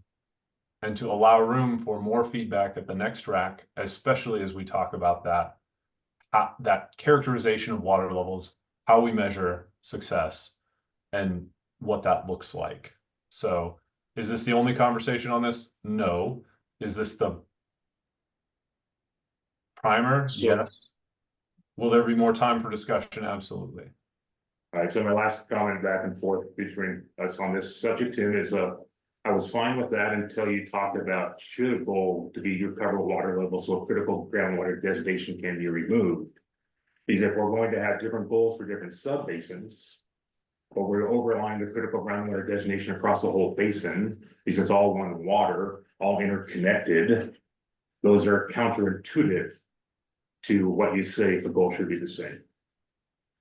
and to allow room for more feedback at the next RAC, especially as we talk about that characterization of water levels, how we measure success, and what that looks like. So is this the only conversation on this? No. Is this the primer? Yes. Will there be more time for discussion? Absolutely. All right, so my last comment back and forth between us on this subject, Tim, is I was fine with that until you talked about should a goal to be recoverable water level so a critical groundwater designation can be removed. Because if we're going to have different goals for different sub-basins, but we're overlying the critical groundwater designation across the whole basin, because it's all one water, all interconnected, those are counterintuitive to what you say if the goal should be the same.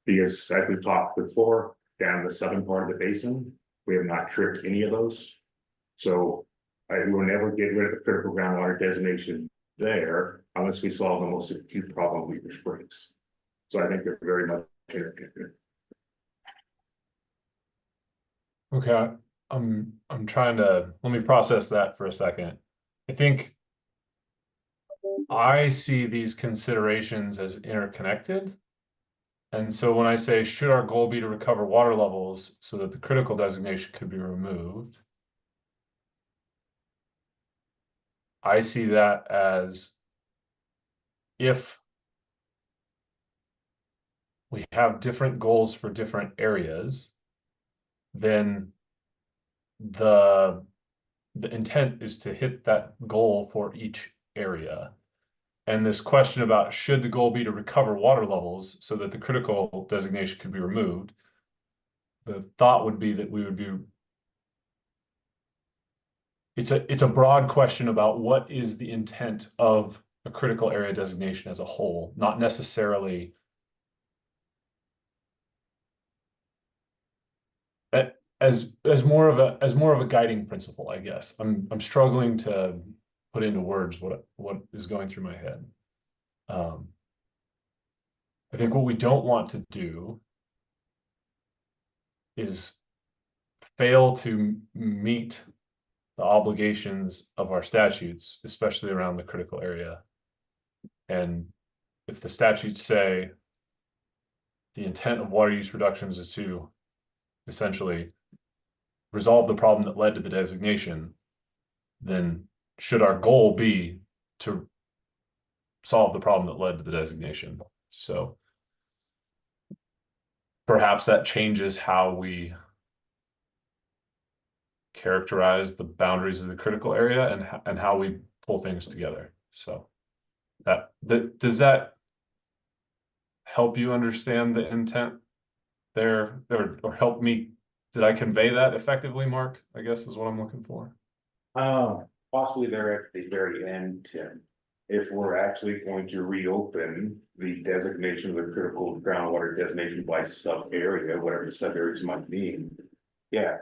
Because as we've talked before, down the southern part of the basin, we have not tripped any of those. So we will never get rid of the critical groundwater designation there unless we solve the most acute problem, Weaver Springs. So I think they're very much interconnected. Okay, I'm trying to let me process that for a second. I think I see these considerations as interconnected. And so when I say, should our goal be to recover water levels so that the critical designation could be removed? I see that as if we have different goals for different areas, then the intent is to hit that goal for each area. And this question about should the goal be to recover water levels so that the critical designation could be removed, the thought would be that we would be, it's a broad question about what is the intent of a critical area designation as a whole, not necessarily as more of a guiding principle, I guess. I'm struggling to put into words what is going through my head. I think what we don't want to do is fail to meet the obligations of our statutes, especially around the critical area. And if the statutes say the intent of water use reductions is to essentially resolve the problem that led to the designation, then should our goal be to solve the problem that led to the designation? So perhaps that changes how we characterize the boundaries of the critical area and how we pull things together. So Does that help you understand the intent there, or help me? Did I convey that effectively, Mark? I guess is what I'm looking for. Possibly there at the very end, Tim. If we're actually going to reopen the designation of the critical groundwater designation by sub area, whatever the sub areas might mean. Yeah,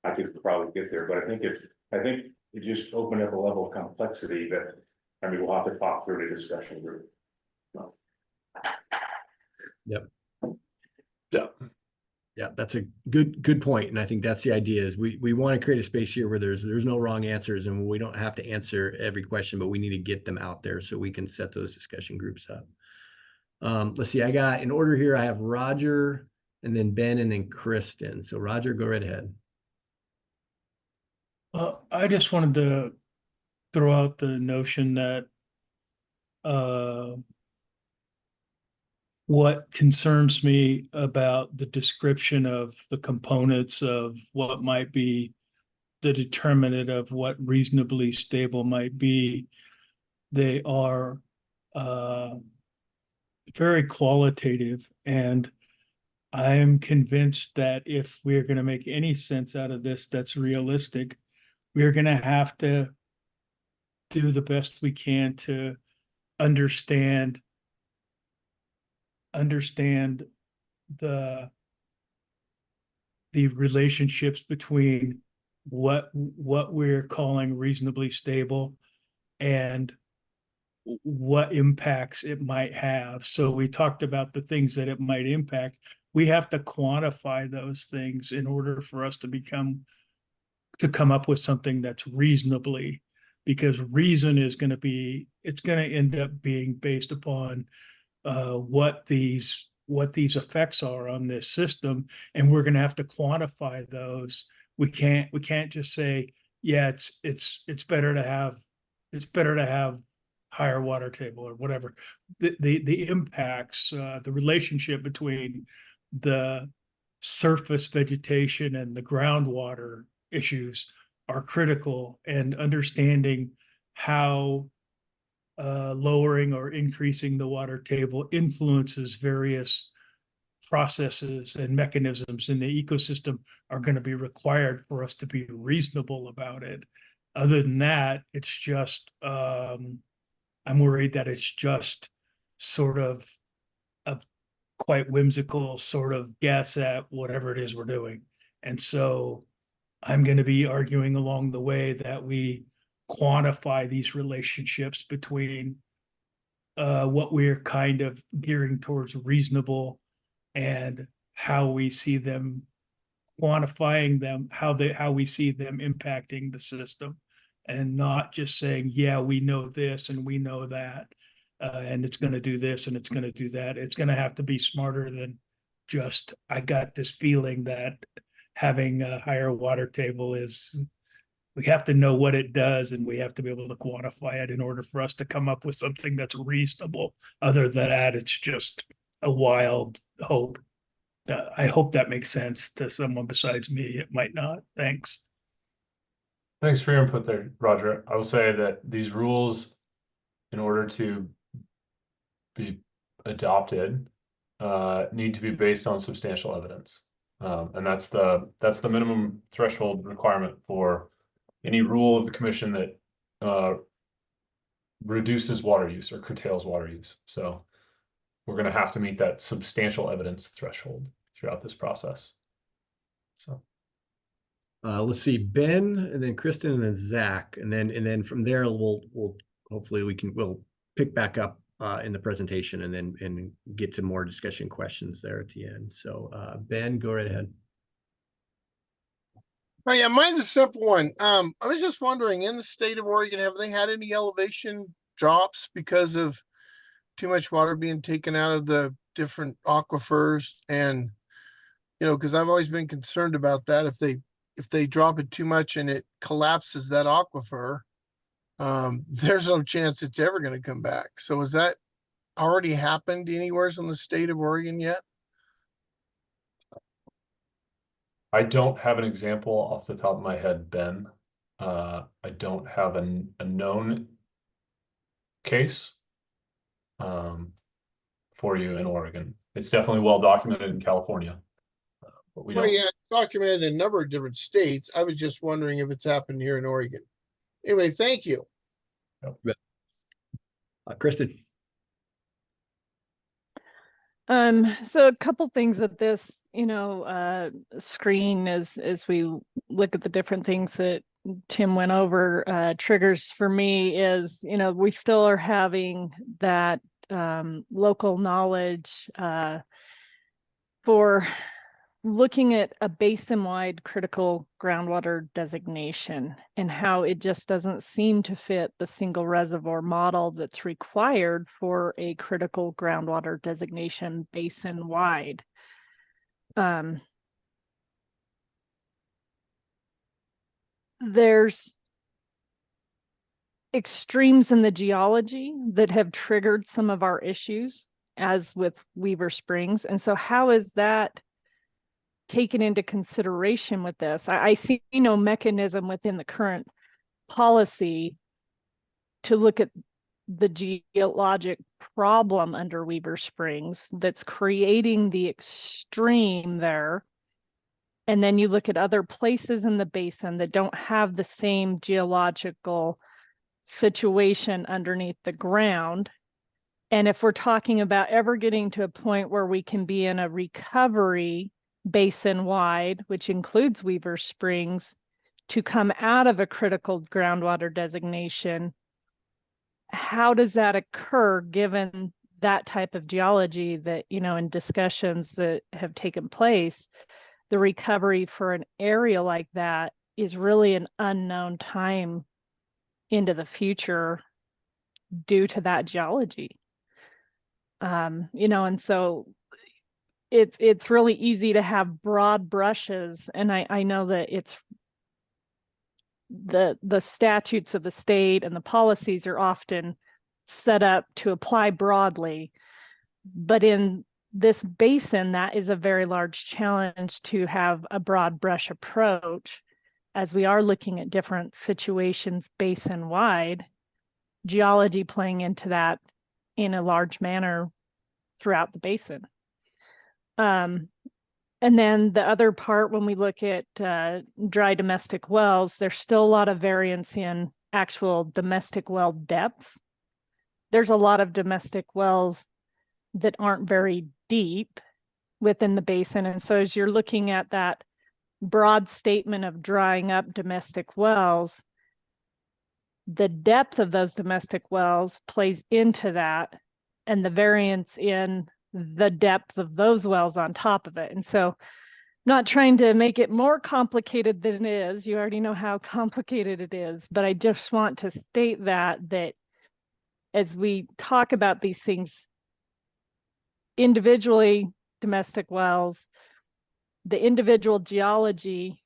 I could probably get there, but I think it just opened up a level of complexity that, I mean, we'll have to talk through the discussion group. Yep. Yeah. Yeah, that's a good point. And I think that's the idea is we want to create a space here where there's no wrong answers and we don't have to answer every question, but we need to get them out there so we can set those discussion groups up. Let's see, I got in order here, I have Roger and then Ben and then Kristen. So Roger, go right ahead. I just wanted to throw out the notion that what concerns me about the description of the components of what might be the determinant of what reasonably stable might be, they are very qualitative. And I am convinced that if we're going to make any sense out of this that's realistic, we're going to have to do the best we can to understand the relationships between what we're calling reasonably stable and what impacts it might have. So we talked about the things that it might impact. We have to quantify those things in order for us to come up with something that's reasonably, because reason is going to be, it's going to end up being based upon what these effects are on this system, and we're going to have to quantify those. We can't just say, yeah, it's better to have higher water table or whatever. The impacts, the relationship between the surface vegetation and the groundwater issues are critical, and understanding how lowering or increasing the water table influences various processes and mechanisms in the ecosystem are going to be required for us to be reasonable about it. Other than that, it's just, I'm worried that it's just sort of a quite whimsical sort of guess at whatever it is we're doing. And so I'm going to be arguing along the way that we quantify these relationships between what we're kind of gearing towards reasonable and how we see them, quantifying them, how we see them impacting the system, and not just saying, yeah, we know this and we know that, and it's going to do this and it's going to do that. It's going to have to be smarter than just, I got this feeling that having a higher water table is, we have to know what it does and we have to be able to quantify it in order for us to come up with something that's reasonable. Other than that, it's just a wild hope. I hope that makes sense to someone besides me. It might not. Thanks. Thanks for your input there, Roger. I will say that these rules, in order to be adopted, need to be based on substantial evidence. And that's the minimum threshold requirement for any rule of the commission that reduces water use or curtails water use. So we're going to have to meet that substantial evidence threshold throughout this process. So let's see, Ben, and then Kristen, and then Zach, and then from there we'll hopefully we'll pick back up in the presentation and get to more discussion questions there at the end. So Ben, go right ahead. Oh yeah, mine's a simple one. I was just wondering, in the state of Oregon, have they had any elevation drops because of too much water being taken out of the different aquifers? And because I've always been concerned about that. If they drop it too much and it collapses that aquifer, there's no chance it's ever going to come back. So has that already happened anywhere in the state of Oregon yet? I don't have an example off the top of my head, Ben. I don't have a known case, for you in Oregon. It's definitely well documented in California. But we Well, don't. yeah, it's documented in a number of different states. I was just wondering if it's happened here in Oregon. Anyway, thank you. Kristen. So a couple things that this, screen as we look at the different things that Tim went over, triggers for me is, we still are having that local knowledge for looking at a basin-wide critical groundwater designation and how it just doesn't seem to fit the single reservoir model that's required for a critical groundwater designation basin-wide. There's extremes in the geology that have triggered some of our issues, as with Weaver Springs. And so how is that taken into consideration with this? I see no mechanism within the current policy to look at the geologic problem under Weaver Springs that's creating the extreme there. And then you look at other places in the basin that don't have the same geological situation underneath the ground. And if we're talking about ever getting to a point where we can be in a recovery basin-wide, which includes Weaver Springs, to come out of a critical groundwater designation, how does that occur given that type of geology that, in discussions that have taken place, the recovery for an area like that is really an unknown time into the future due to that geology. And so it's really easy to have broad brushes, and I know that it's the statutes of the state and the policies are often set up to apply broadly, but in this basin, that is a very large challenge to have a broad brush approach, as we are looking at different situations basin wide, geology playing into that in a large manner throughout the basin. And then the other part, when we look at dry domestic wells, there's still a lot of variance in actual domestic well depths. There's a lot of domestic wells that aren't very deep within the basin. And so as you're looking at that broad statement of drying up domestic wells, the depth of those domestic wells plays into that, and the variance in the depth of those wells on top of it. And so, not trying to make it more complicated than it is, you already know how complicated it is, but I just want to state that as we talk about these things individually, domestic wells, the individual geology,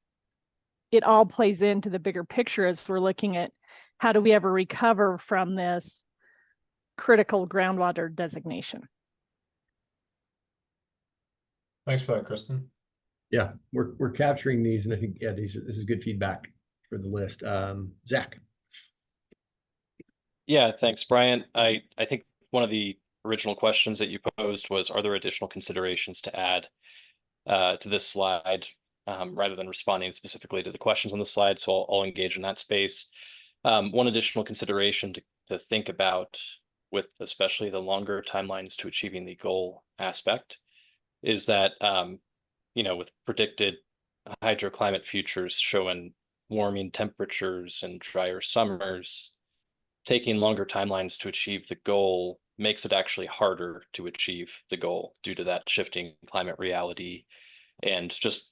it all plays into the bigger picture as we're looking at how do we ever recover from this critical groundwater designation. Thanks for that, Kristen. Yeah, we're capturing these, and I think this is good feedback for the list. Zach. Yeah, thanks, Brian. I think one of the original questions that you posed was, are there additional considerations to add to this slide, rather than responding specifically to the questions on the slide? So I'll engage in that space. One additional consideration to think about, with especially the longer timelines to achieving the goal aspect, is that with predicted hydroclimate futures showing warming temperatures and drier summers, taking longer timelines to achieve the goal makes it actually harder to achieve the goal due to that shifting climate reality. And just,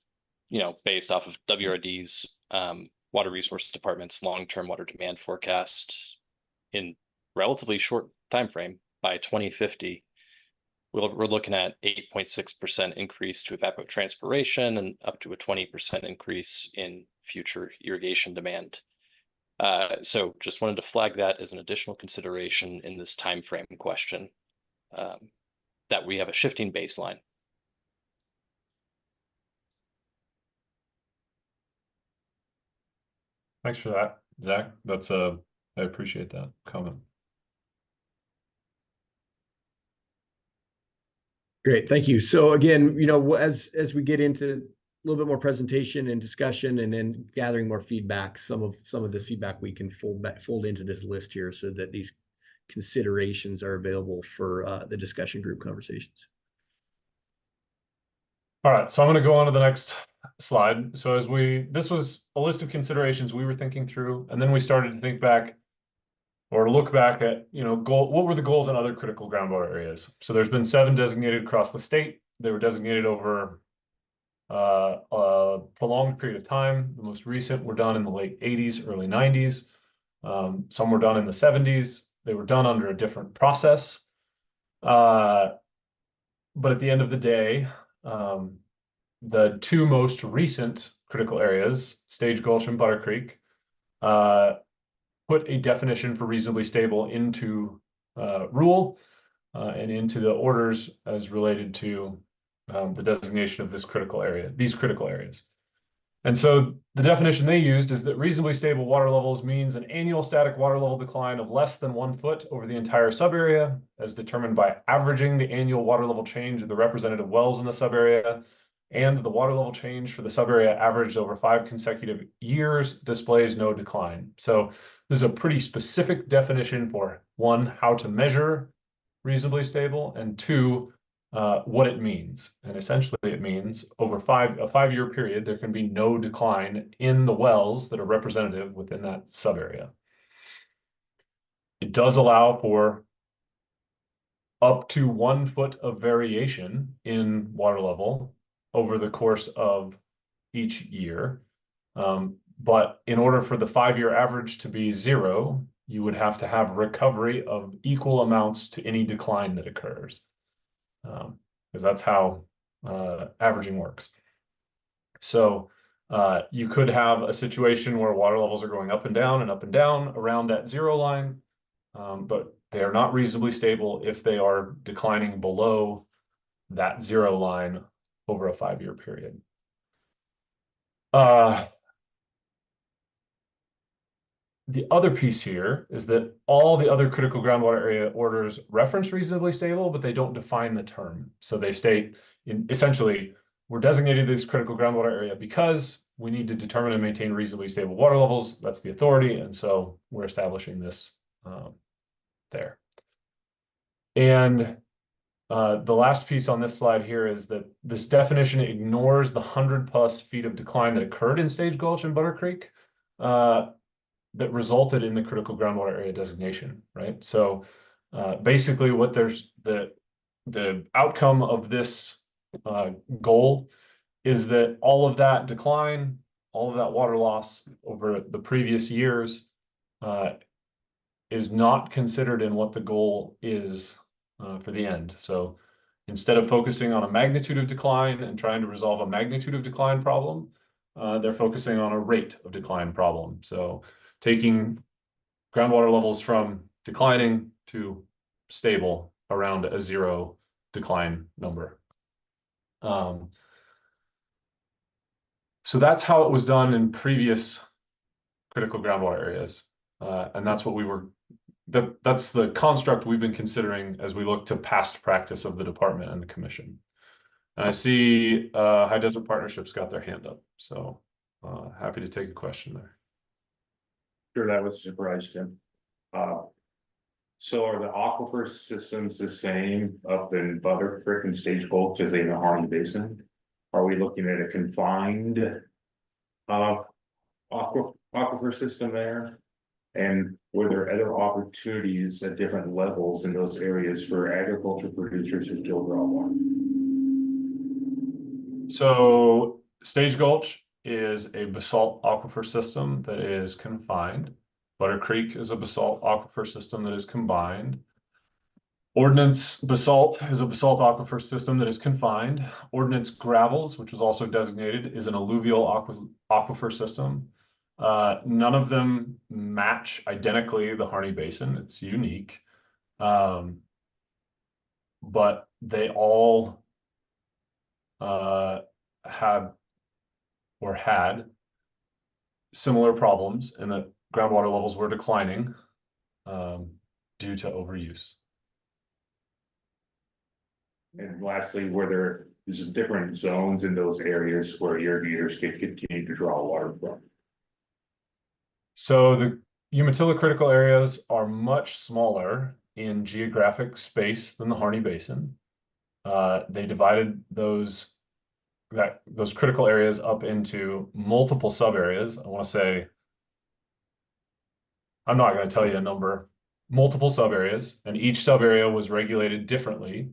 based off of WRD's Water Resources Department's long-term water demand forecast in relatively short time frame, by 2050, we're looking at 8.6% increase to evapotranspiration and up to a 20% increase in future irrigation demand. So just wanted to flag that as an additional consideration in this time frame question, that we have a shifting baseline. Thanks for that, Zach. I appreciate that comment. Great, thank you. So again, as we get into a little bit more presentation and discussion, and then gathering more feedback, some of this feedback we can fold into this list here, so that these considerations are available for the discussion group conversations. All right, so I'm going to go on to the next slide. So this was a list of considerations we were thinking through, and then we started to think back or look back at, what were the goals in other critical groundwater areas? So there's been 7 designated across the state. They were designated over a prolonged period of time. The most recent were done in the late 80s, early 90s. Some were done in the 70s. They were done under a different process. But at the end of the day, the 2 most recent critical areas, Stage Gulch and Butter Creek, put a definition for reasonably stable into rule and into the orders as related to the designation of these critical areas. And so the definition they used is that reasonably stable water levels means an annual static water level decline of less than 1 foot over the entire subarea, as determined by averaging the annual water level change of the representative wells in the subarea, and the water level change for the subarea averaged over 5 consecutive years displays no decline. So this is a pretty specific definition for 1, how to measure reasonably stable, and 2, what it means. And essentially it means over a 5-year period, there can be no decline in the wells that are representative within that subarea. It does allow for up to 1 foot of variation in water level over the course of each year. But in order for the 5-year average to be 0, you would have to have recovery of equal amounts to any decline that occurs. Because that's how averaging works. So you could have a situation where water levels are going up and down around that 0 line, but they are not reasonably stable if they are declining below that 0 line over a 5-year period. The other piece here is that all the other critical groundwater area orders reference reasonably stable, but they don't define the term. So they state, essentially, we're designating this critical groundwater area because we need to determine and maintain reasonably stable water levels. That's the authority. And so we're establishing this there. And the last piece on this slide here is that this definition ignores the 100+ feet of decline that occurred in Stage Gulch and Butter Creek that resulted in the critical groundwater area designation, right? So basically what there's the outcome of this goal is that all of that decline, all of that water loss over the previous years is not considered in what the goal is for the end. So instead of focusing on a magnitude of decline and trying to resolve a magnitude of decline problem, they're focusing on a rate of decline problem. So taking groundwater levels from declining to stable around a 0 decline number. So that's how it was done in previous critical groundwater areas. And that's what that's the construct we've been considering as we look to past practice of the department and the commission. And I see High Desert Partnership's got their hand up. So happy to take a question there. Sure, that was a surprise, Tim. So are the aquifer systems the same up in Butter Creek and Stage Gulch as in the Harmony Basin? Are we looking at a confined aquifer system there? And were there other opportunities at different levels in those areas for agriculture producers to still draw water? So Stage Gulch is a basalt aquifer system that is confined. Butter Creek is a basalt aquifer system that is combined. Ordnance basalt is a basalt aquifer system that is confined. Ordnance gravels, which was also designated, is an alluvial aquifer system. None of them match identically the Harney Basin. It's unique. But they all had similar problems in that groundwater levels were declining due to overuse. And lastly, were there's different zones in those areas where irrigators can continue to draw water from? So the Umatilla critical areas are much smaller in geographic space than the Harney Basin. They divided those critical areas up into multiple sub areas. I want to say, I'm not going to tell you a number, multiple sub areas, and each sub area was regulated differently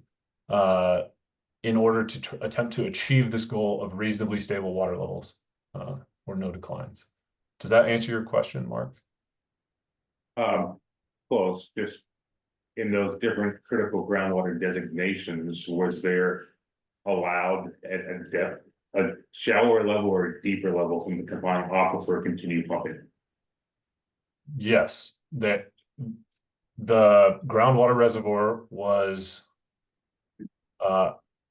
in order to attempt to achieve this goal of reasonably stable water levels or no declines. Does that answer your question, Mark? Close, just in those different critical groundwater designations, was there allowed at a depth, a shallower level or a deeper level from the combined aquifer continue pumping? Yes, that the groundwater reservoir was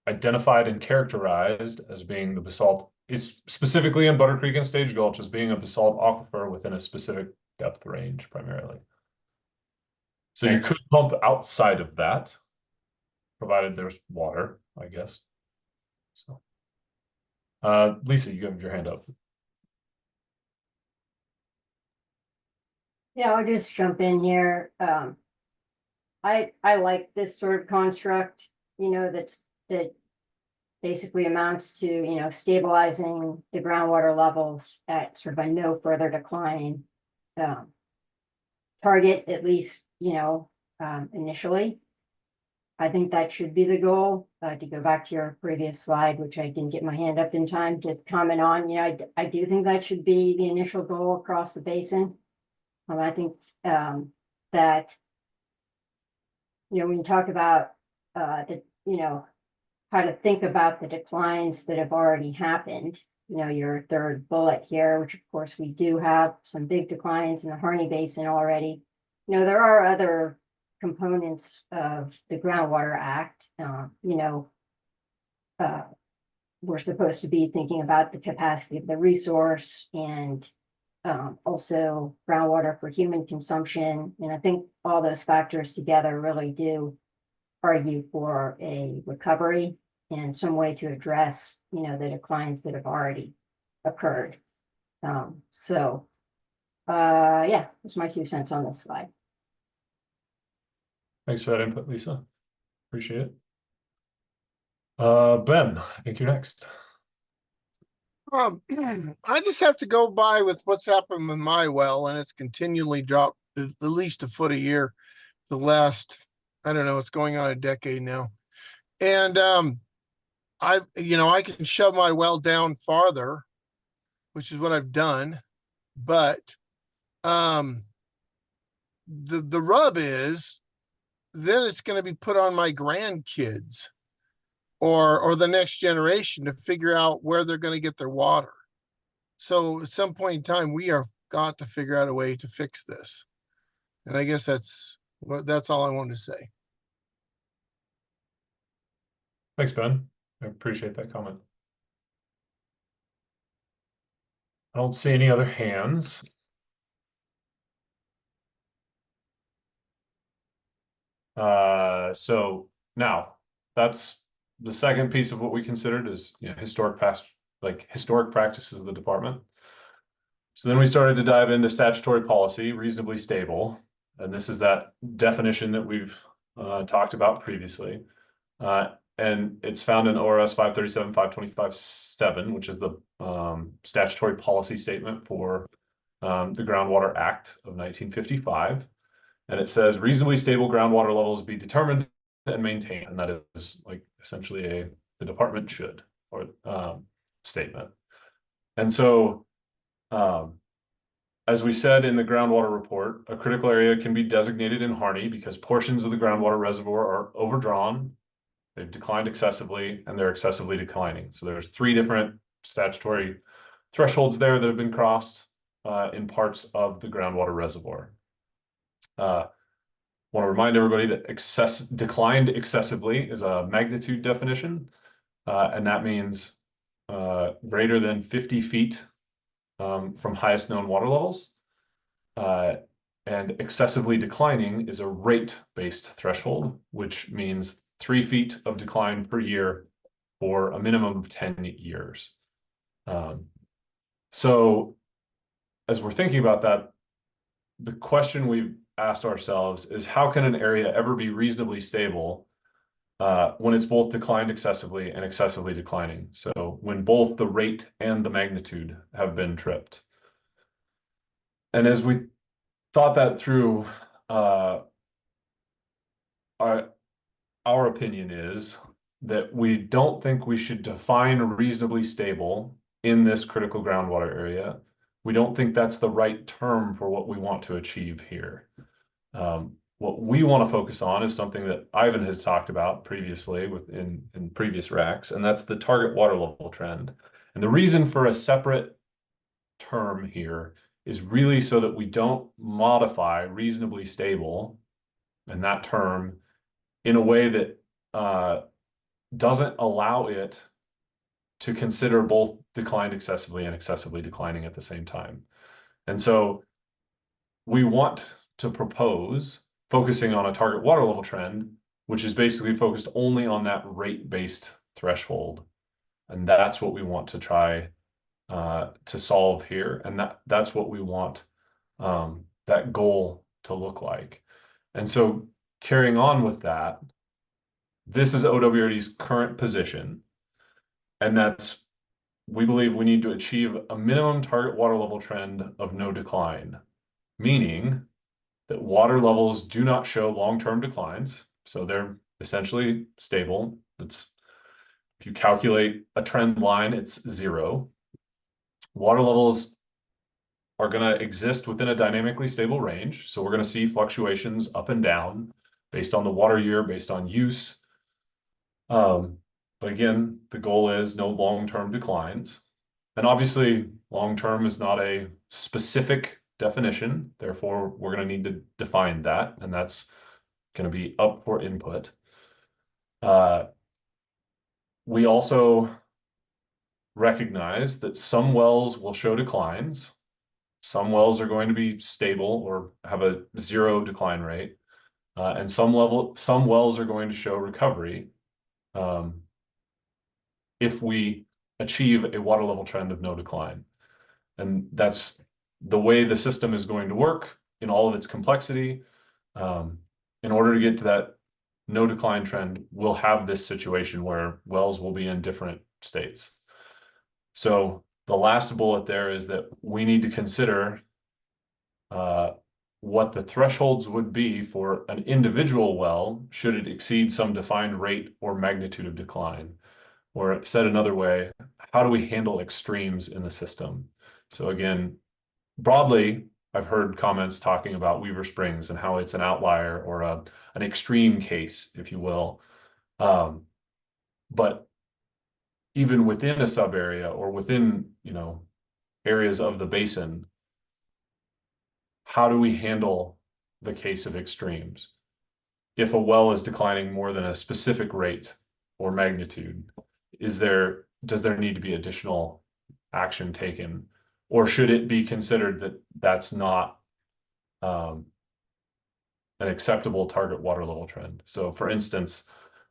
identified and characterized as being the basalt, is specifically in Butter Creek and Stage Gulch as being a basalt aquifer within a specific depth range primarily. So you could pump outside of that, provided there's water, I guess. So, Lisa, you have your hand up. Yeah, I'll just jump in here. I like this sort of construct, you know, that basically amounts to, you know, stabilizing the groundwater levels at sort of a no further decline target, at least, you know, initially. I think that should be the goal. To go back to your previous slide, which I didn't get my hand up in time to comment on, you know, I do think that should be the initial goal across the basin. I think that, you know, when you talk about you know, how to think about the declines that have already happened, you know, your third bullet here, which of course we do have some big declines in the Harney Basin already. You know, there are other components of the Groundwater Act, you know, we're supposed to be thinking about the capacity of the resource and also groundwater for human consumption. And I think all those factors together really do argue for a recovery and some way to address, you know, the declines that have already occurred. Yeah, that's my 2 cents on this slide. Thanks for that input, Lisa. Appreciate it. Ben, I think you're next. I just have to go by with what's happened with my well, and it's continually dropped at least a foot a year the last, I don't know, it's going on a decade now. And you know, I can shove my well down farther, which is what I've done, but the rub is then it's going to be put on my grandkids or the next generation to figure out where they're going to get their water. So at some point in time, we have got to figure out a way to fix this. And I guess that's all I wanted to say. Thanks, Ben. I appreciate that comment. I don't see any other hands. So now that's the second piece of what we considered is, you know, historic practices of the department. So then we started to dive into statutory policy, reasonably stable. And this is that definition that we've talked about previously. And it's found in ORS 537, 525-7, which is the statutory policy statement for the Groundwater Act of 1955. And it says reasonably stable groundwater levels be determined and maintained. And that is like essentially the department should or statement. And so as we said in the groundwater report, a critical area can be designated in Harney because portions of the groundwater reservoir are overdrawn, they've declined excessively, and they're excessively declining. So there's 3 different statutory thresholds there that have been crossed in parts of the groundwater reservoir. Want to remind everybody that declined excessively is a magnitude definition, and that means greater than 50 feet from highest known water levels. And excessively declining is a rate-based threshold, which means 3 feet of decline per year for a minimum of 10 years. So as we're thinking about that, the question we've asked ourselves is, how can an area ever be reasonably stable when it's both declined excessively and excessively declining? So when both the rate and the magnitude have been tripped. And as we thought that through, our opinion is that we don't think we should define reasonably stable in this critical groundwater area. We don't think that's the right term for what we want to achieve here. What we want to focus on is something that Ivan has talked about previously in previous RACs, and that's the target water level trend. And the reason for a separate term here is really so that we don't modify reasonably stable and that term in a way that doesn't allow it to consider both declined excessively and excessively declining at the same time. And so we want to propose focusing on a target water level trend, which is basically focused only on that rate-based threshold. And that's what we want to try to solve here. And that's what we want that goal to look like. And so carrying on with that, this is OWRD's current position. And that's, we believe we need to achieve a minimum target water level trend of no decline, meaning that water levels do not show long-term declines. So they're essentially stable. It's, if you calculate a trend line, it's 0. Water levels are going to exist within a dynamically stable range. So we're going to see fluctuations up and down based on the water year, based on use. But again, the goal is no long-term declines. And obviously, long-term is not a specific definition. Therefore, we're going to need to define that, and that's going to be up for input. We also recognize that some wells will show declines. Some wells are going to be stable or have a 0 decline rate. And some wells are going to show recovery if we achieve a water level trend of no decline. And that's the way the system is going to work in all of its complexity. In order to get to that no decline trend, we'll have this situation where wells will be in different states. So the last bullet there is that we need to consider what the thresholds would be for an individual well should it exceed some defined rate or magnitude of decline. Or said another way, how do we handle extremes in the system? So again, broadly, I've heard comments talking about Weaver Springs and how it's an outlier or an extreme case, if you will. But even within a sub area or within, areas of the basin, how do we handle the case of extremes? If a well is declining more than a specific rate or magnitude, does there need to be additional action taken? Or should it be considered that that's not an acceptable target water level trend? So for instance,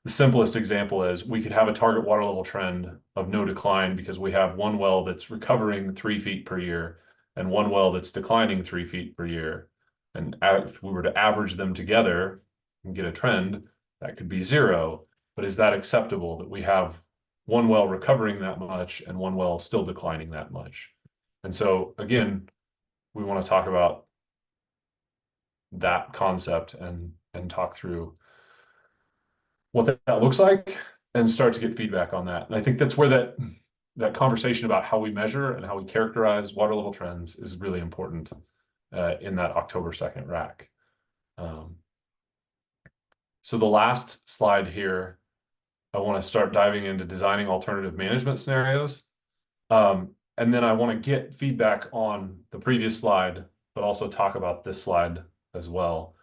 the simplest example is we could have a target water level trend of no decline because we have one well that's recovering 3 feet per year and one well that's declining 3 feet per year. And if we were to average them together and get a trend, that could be 0. But is that acceptable that we have one well recovering that much and one well still declining that much? And so again, we want to talk about that concept and talk through what that looks like and start to get feedback on that. And I think that's where that conversation about how we measure and how we characterize water level trends is really important in that October 2nd RAC. So the last slide here, I want to start diving into designing alternative management scenarios. And then I want to get feedback on the previous slide, but also talk about this slide as well.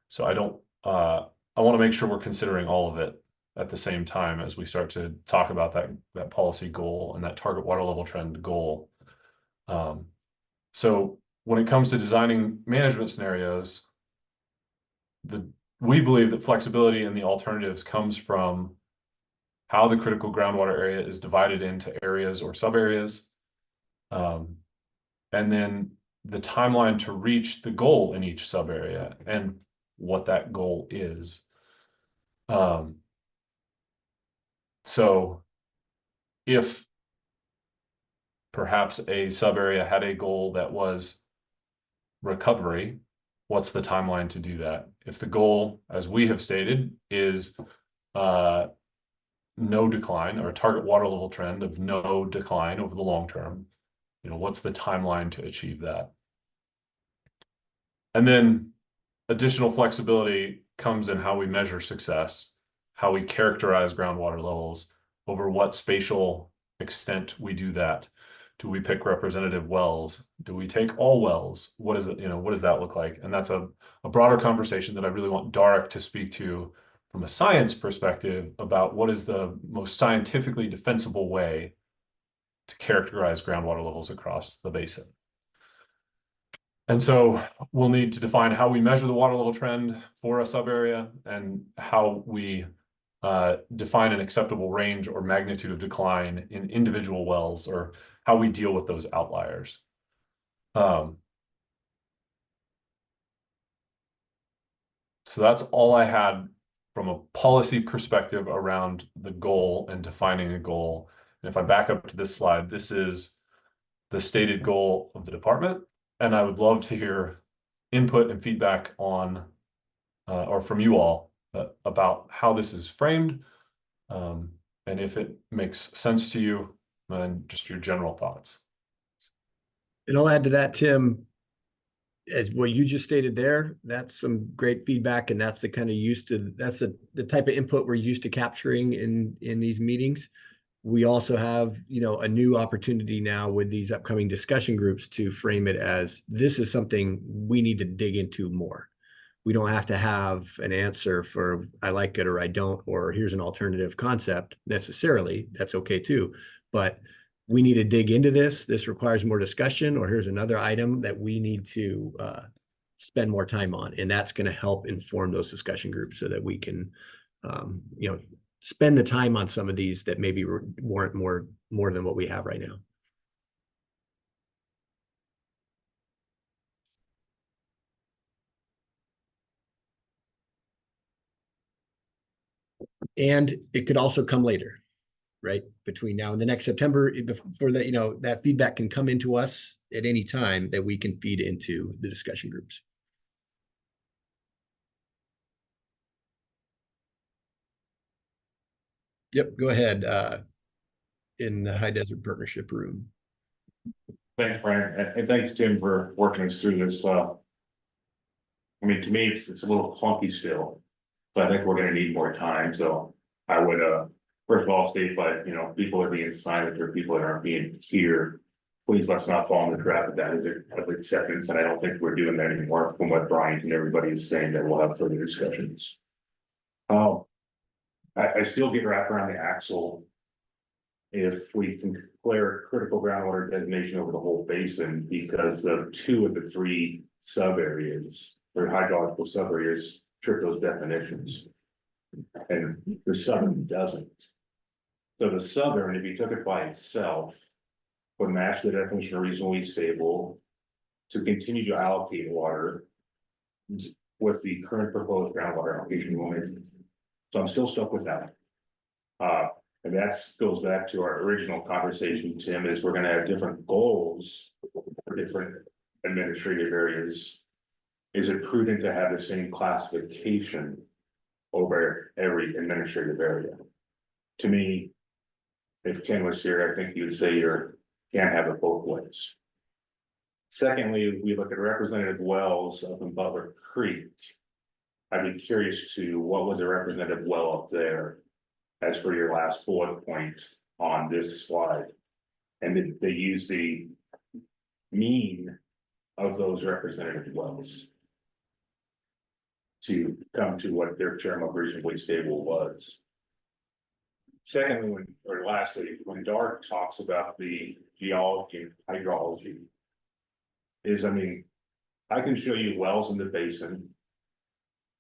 So I want to make sure we're considering all of it at the same time as we start to talk about that policy goal and that target water level trend goal. So when it comes to designing management scenarios, the we believe that flexibility in the alternatives comes from how the critical groundwater area is divided into areas or sub-areas. And then the timeline to reach the goal in each sub-area and what that goal is. So if perhaps a sub-area had a goal that was recovery, what's the timeline to do that? If the goal, as we have stated, is no decline, or a target water level trend of no decline over the long term, what's the timeline to achieve that? And then additional flexibility comes in how we measure success, how we characterize groundwater levels, over what spatial extent we do that. Do we pick representative wells? Do we take all wells? What is it, what does that look like? And that's a broader conversation that I really want Darek to speak to from a science perspective about what is the most scientifically defensible way to characterize groundwater levels across the basin. And so we'll need to define how we measure the water level trend for a sub-area and how we define an acceptable range or magnitude of decline in individual wells, or how we deal with those outliers. So that's all I had from a policy perspective around the goal and defining a goal. And if I back up to this slide, this is the stated goal of the department. And I would love to hear input and feedback on, or from you all, about how this is framed, and if it makes sense to you, and just your general thoughts. And I'll add to that, Tim, as what you just stated there, that's some great feedback, and that's the kind of that's the type of input we're used to capturing in these meetings. We also have, a new opportunity now with these upcoming discussion groups to frame it as, this is something we need to dig into more. We don't have to have an answer for I like it or I don't, or here's an alternative concept necessarily. That's okay too. But we need to dig into this. This requires more discussion, or here's another item that we need to spend more time on. And that's going to help inform those discussion groups so that we can, spend the time on some of these that maybe warrant more than what we have right now. And it could also come later, right? Between now and the next September, for that, that feedback can come into us at any time that we can feed into the discussion groups. Yep, go ahead, in the High Desert Partnership room. Thanks, Brian, and thanks, Tim, for working us through this. I mean, to me, it's a little clunky still, but I think we're gonna need more time, so I would, first of all, state, but, people are being silent, or people that aren't being here, please let's not fall in the trap of that as a acceptance, and I don't think we're doing that anymore from what Brian and everybody is saying, that we'll have further discussions. I still get wrapped around the axle if we can declare critical groundwater designation over the whole basin, because of 2 of the 3 sub areas or hydrological sub areas trip those definitions, and the southern doesn't. So the southern, if you took it by itself, would match the definition of reasonably stable to continue to allocate water with the current proposed groundwater allocation limit. So I'm still stuck with that. And that goes back to our original conversation, Tim, is we're gonna have different goals for different administrative areas. Is it prudent to have the same classification over every administrative area? To me, if Ken was here, I think he would say can't have it both ways. Secondly, we look at representative wells up in Butler Creek. I'd be curious to what was a representative well up there, as for your last bullet point on this slide. And did they use the mean of those representative wells to come to what their term of reasonably stable was? Secondly, lastly, when Dark talks about the geology and hydrology, I can show you wells in the basin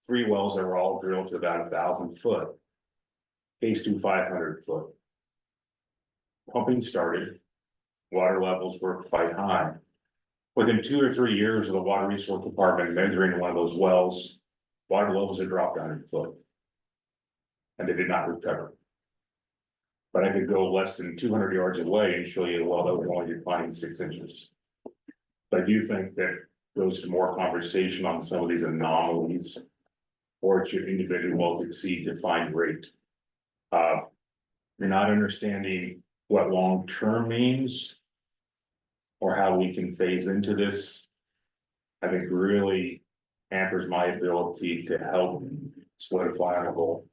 3 wells that were all drilled to about 1,000 foot. Phase 2, 500 foot. Pumping started, water levels were quite high. Within 2 or 3 years of the Water Resource Department measuring one of those wells, water levels had dropped 100 foot. And they did not recover. But I could go less than 200 yards away and show you a well that was only declining 6 inches. But I do think that goes to more conversation on some of these anomalies. Or should individual wells exceed defined rate. You're not understanding what long-term means. Or how we can phase into this. I think really hampers my ability to help solidify our goal.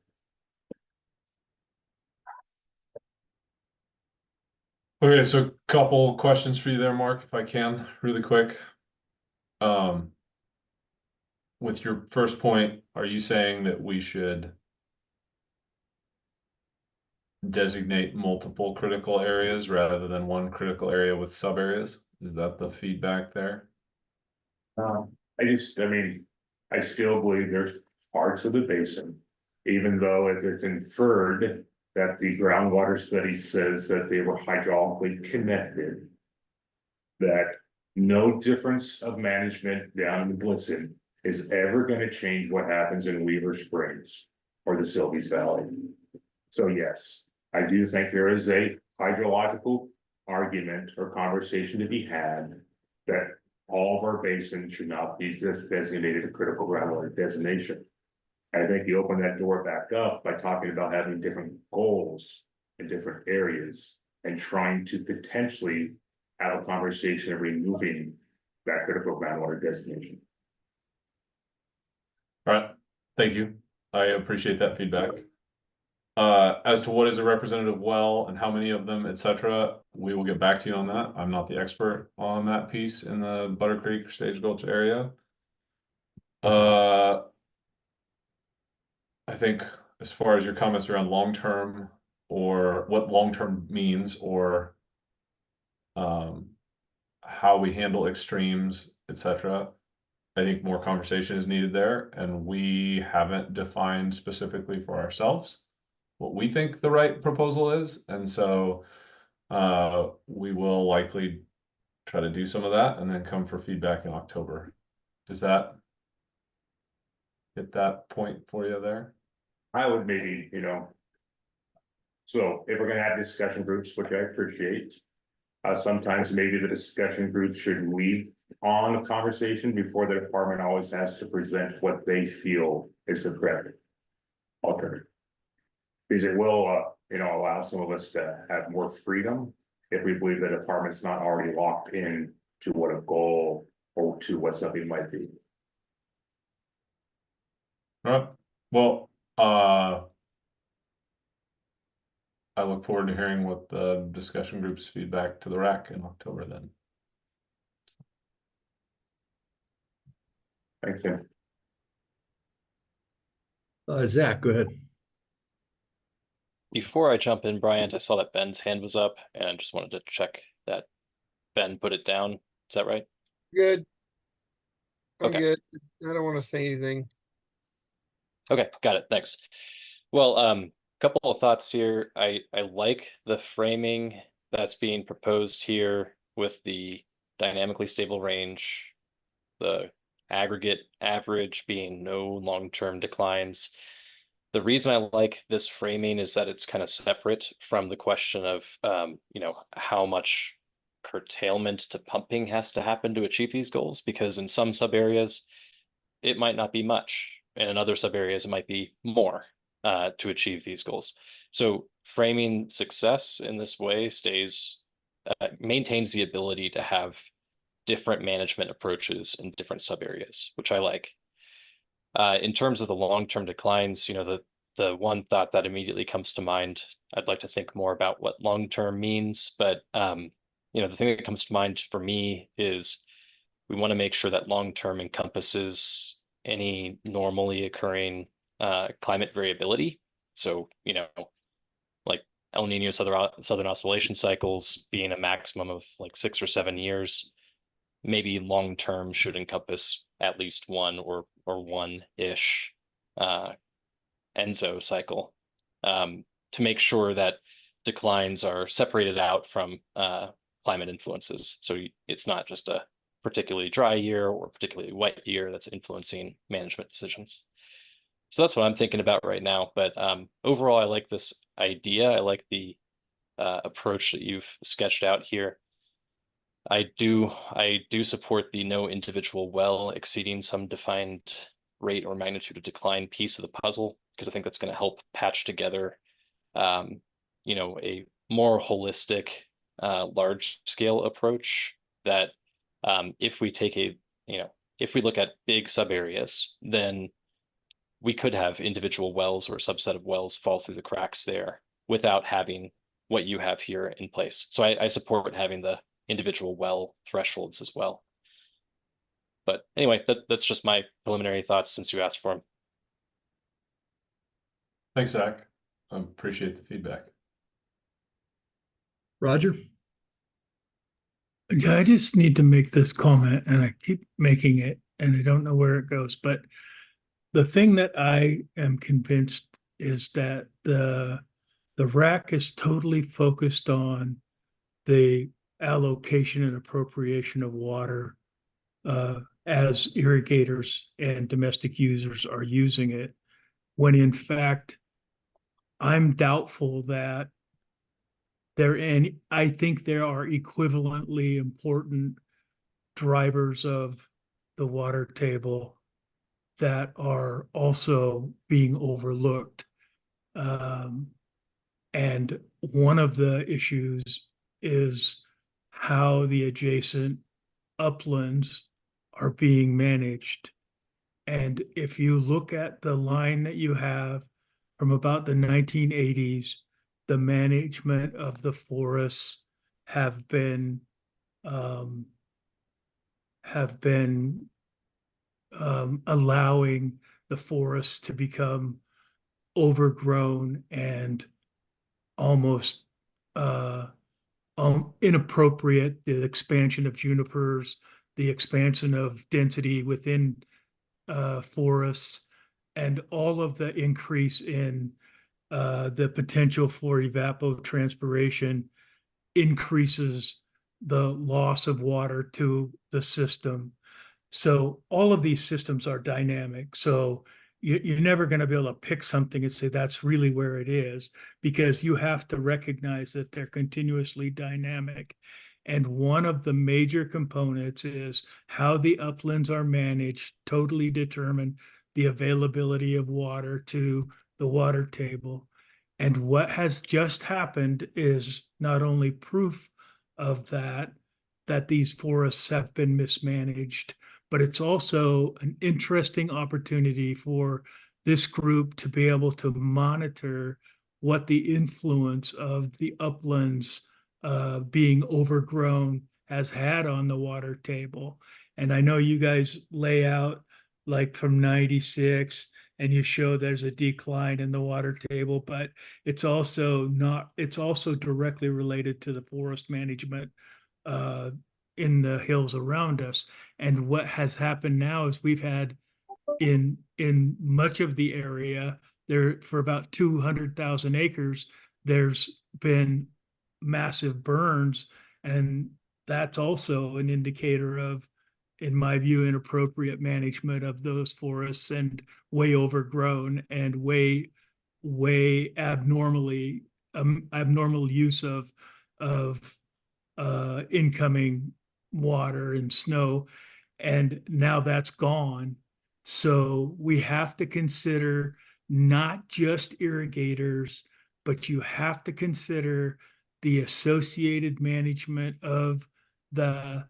Okay, so a couple questions for you there, Mark, if I can, really quick. With your first point, are you saying that we should designate multiple critical areas rather than one critical area with sub areas? Is that the feedback there? I still believe there's parts of the basin, even though it's inferred that the groundwater study says that they were hydraulically connected. That no difference of management down in the Blitzen is ever going to change what happens in Weaver Springs or the Sylvies Valley. So yes, I do think there is a hydrological argument or conversation to be had that all of our basins should not be just designated a critical groundwater designation. I think you open that door back up by talking about having different goals in different areas and trying to potentially have a conversation of removing that critical groundwater designation. All right, thank you. I appreciate that feedback. As to what is a representative well and how many of them, etc., we will get back to you on that. I'm not the expert on that piece in the Butter Creek Stage Gulch area. I think as far as your comments around long-term or what long-term means or how we handle extremes, etc., I think more conversation is needed there, and we haven't defined specifically for ourselves what we think the right proposal is, and so we will likely try to do some of that and then come for feedback in October. Does that hit that point for you there? I would maybe, so if we're gonna have discussion groups, which I appreciate, sometimes maybe the discussion groups should lead on a conversation before the department always has to present what they feel is the correct alternative. Because it will, allow some of us to have more freedom if we believe the department's not already locked in to what a goal or to what something might be. All right. Well, I look forward to hearing what the discussion group's feedback to the RAC in October then. Thank you. Zach, go ahead. Before I jump in, Bryant, I saw that Ben's hand was up and I just wanted to check that Ben put it down. Is that right? Good. I'm Okay. good. I don't want to say anything. Okay, got it. Thanks. Well, couple of thoughts here. I like the framing that's being proposed here with the dynamically stable range, the aggregate average being no long-term declines. The reason I like this framing is that it's kind of separate from the question of, how much curtailment to pumping has to happen to achieve these goals, because in some sub areas, it might not be much. And in other sub areas, it might be more to achieve these goals. So framing success in this way maintains the ability to have different management approaches in different sub areas, which I like. In terms of the long-term declines, the one thought that immediately comes to mind, I'd like to think more about what long-term means, but the thing that comes to mind for me is we want to make sure that long-term encompasses any normally occurring climate variability. So, like El Nino southern oscillation cycles being a maximum of like 6 or 7 years, maybe long-term should encompass at least one or one-ish ENSO cycle, to make sure that declines are separated out from climate influences. So it's not just a particularly dry year or particularly wet year that's influencing management decisions. So that's what I'm thinking about right now. But overall, I like this idea. I like the approach that you've sketched out here. I do support the no individual well exceeding some defined rate or magnitude of decline piece of the puzzle, because I think that's going to help patch together, a more holistic, large scale approach that, if we take if we look at big sub areas, then we could have individual wells or a subset of wells fall through the cracks there without having what you have here in place. So I support having the individual well thresholds as well. But anyway, that's just my preliminary thoughts since you asked for them. Thanks, Zach. I appreciate the feedback. Roger? Yeah, I just need to make this comment, and I keep making it, and I don't know where it goes, but the thing that I am convinced is that the RAC is totally focused on the allocation and appropriation of water as irrigators and domestic users are using it, when in fact, I'm doubtful that I think there are equivalently important drivers of the water table that are also being overlooked. And one of the issues is how the adjacent uplands are being managed. And if you look at the line that you have from about the 1980s, the management of the forests have been allowing the forests to become overgrown and almost inappropriate. The expansion of junipers, the expansion of density within forests, and all of the increase in the potential for evapotranspiration increases the loss of water to the system. So all of these systems are dynamic. So you're never going to be able to pick something and say that's really where it is, because you have to recognize that they're continuously dynamic. And one of the major components is how the uplands are managed, totally determine the availability of water to the water table. And what has just happened is not only proof of that these forests have been mismanaged, but it's also an interesting opportunity for this group to be able to monitor what the influence of the uplands being overgrown has had on the water table. And I know you guys lay out like from 96 and you show there's a decline in the water table, but it's also directly related to the forest management in the hills around us. And what has happened now is we've had in much of the area there, for about 200,000 acres, there's been massive burns, and that's also an indicator of, in my view, inappropriate management of those forests and way overgrown and way abnormal use of incoming water and snow. And now that's gone. So we have to consider not just irrigators, but you have to consider the associated management of the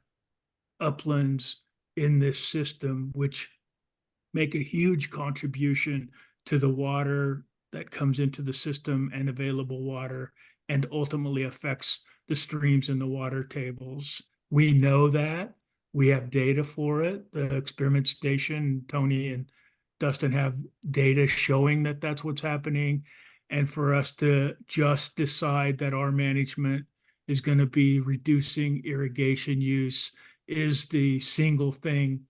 uplands in this system, which make a huge contribution to the water that comes into the system and available water, and ultimately affects the streams and the water tables. We know that. We have data for it. The experiment station, Tony and Dustin have data showing that that's what's happening. And for us to just decide that our management is going to be reducing irrigation use is the single thing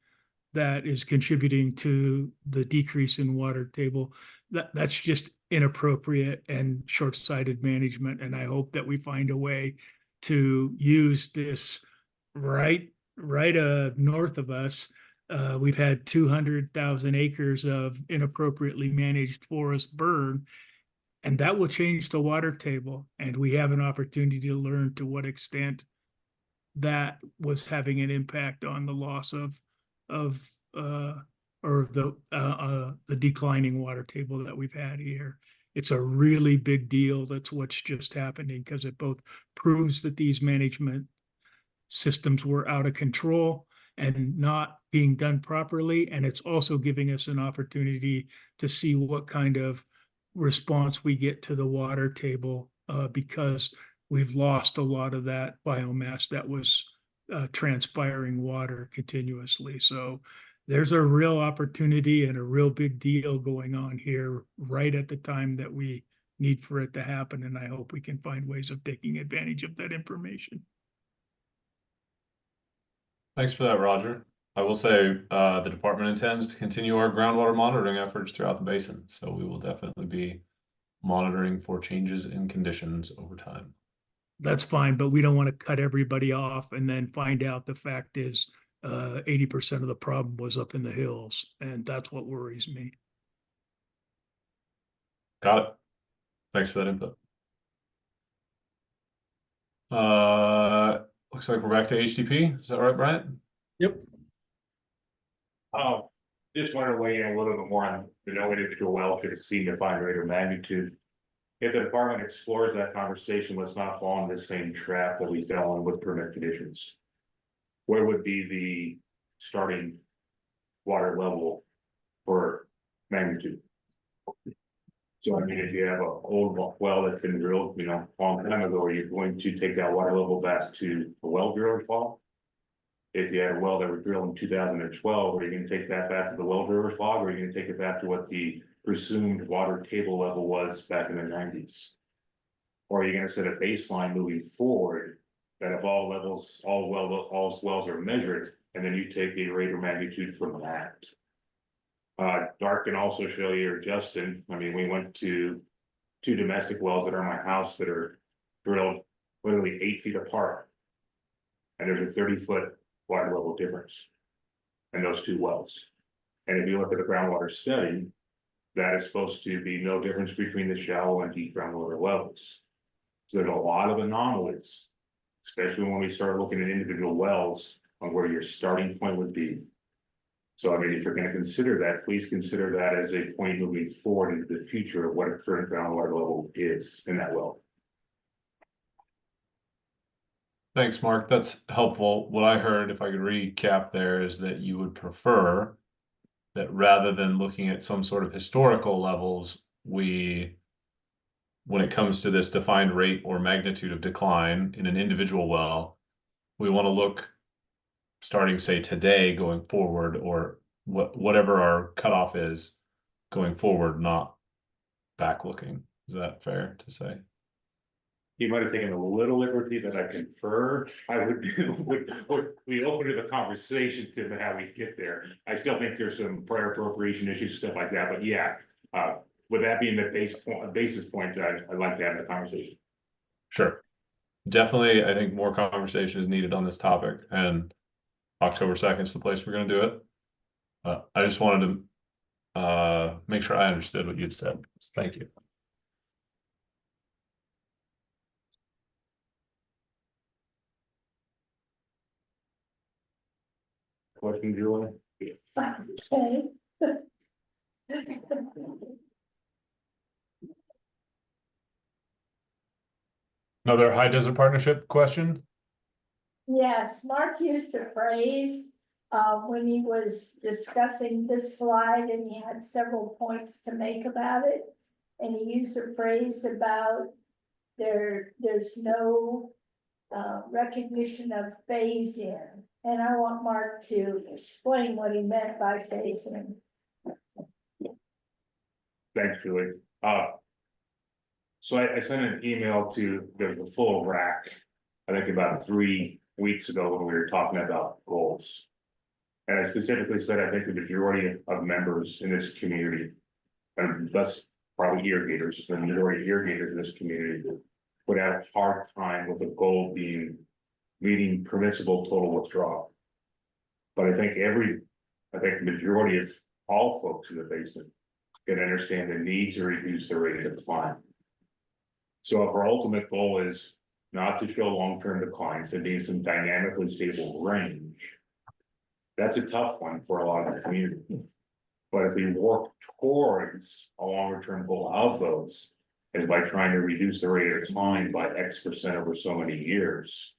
that is contributing to the decrease in water table. That's just inappropriate and short-sighted management. And I hope that we find a way to use this right north of us. We've had 200,000 acres of inappropriately managed forest burn, and that will change the water table. And we have an opportunity to learn to what extent that was having an impact on the loss of or the declining water table that we've had here. It's a really big deal. That's what's just happening, because it both proves that these management systems were out of control and not being done properly. And it's also giving us an opportunity to see what kind of response we get to the water table, because we've lost a lot of that biomass that was transpiring water continuously. So there's a real opportunity and a real big deal going on here right at the time that we need for it to happen. And I hope we can find ways of taking advantage of that information. Thanks for that, Roger. I will say the department intends to continue our groundwater monitoring efforts throughout the basin. So we will definitely be monitoring for changes in conditions over time. That's fine, but we don't want to cut everybody off and then find out the fact is 80% of the problem was up in the hills. And that's what worries me. Got it. Thanks for that input. Looks like we're back to HTP. Is that right, Bryant? Yep. Just wanted to weigh in a little bit more on the no individual well should exceed defined rate or magnitude. If the department explores that conversation, let's not fall in the same trap that we fell in with permit conditions. Where would be the starting water level for magnitude? So I mean, if you have an old well that's been drilled, you know, a long time ago, are you going to take that water level back to the well driller's log? If you had a well that was drilled in 2012, are you going to take that back to the well driller's log, or are you going to take it back to what the presumed water table level was back in the 90s? Or are you going to set a baseline moving forward that if all wells are measured, and then you take the rate or magnitude from that? Dark can also show you, or Justin, I mean, we went to 2 domestic wells that are in my house that are drilled literally 8 feet apart. And there's a 30-foot water level difference in those 2 wells. And if you look at the groundwater study, that is supposed to be no difference between the shallow and deep groundwater levels. So there's a lot of anomalies, especially when we start looking at individual wells on where your starting point would be. So I mean, if you're going to consider that, please consider that as a point moving forward into the future of what a current groundwater level is in that well. Thanks, Mark. That's helpful. What I heard, if I could recap there, is that you would prefer that rather than looking at some sort of historical levels, when it comes to this defined rate or magnitude of decline in an individual well, we want to look starting, say, today going forward, or whatever our cutoff is going forward, not back looking. Is that fair to say? You might have taken a little liberty that I confer. I would we open to the conversation to how we get there. I still think there's some prior appropriation issues, stuff like that, but yeah, with that being the basis point, I'd like to have the conversation. Sure. Definitely, I think more conversation is needed on this topic, and October 2nd is the place we're going to do it. I just wanted to make sure I understood what you'd said. Thank you. Question, Julie? Okay. Another high desert partnership question? Yes, Mark used a phrase when he was discussing this slide, and he had several points to make about it. And he used a phrase about there's no recognition of phase in. And I want Mark to explain what he meant by phase in. Thanks, Julie. So I sent an email to the full RAC, I think about 3 weeks ago when we were talking about goals. And I specifically said, I think the majority of members in this community, and thus probably irrigators, the majority of irrigators in this community would have a hard time with the goal being meeting permissible total withdrawal. But I think majority of all folks in the basin can understand the need to reduce the rate of decline. So if our ultimate goal is not to show long-term declines, it needs some dynamically stable range. That's a tough one for a lot of the community. But if we work towards a longer-term goal of those, is by trying to reduce the rate of decline by X% over so many years.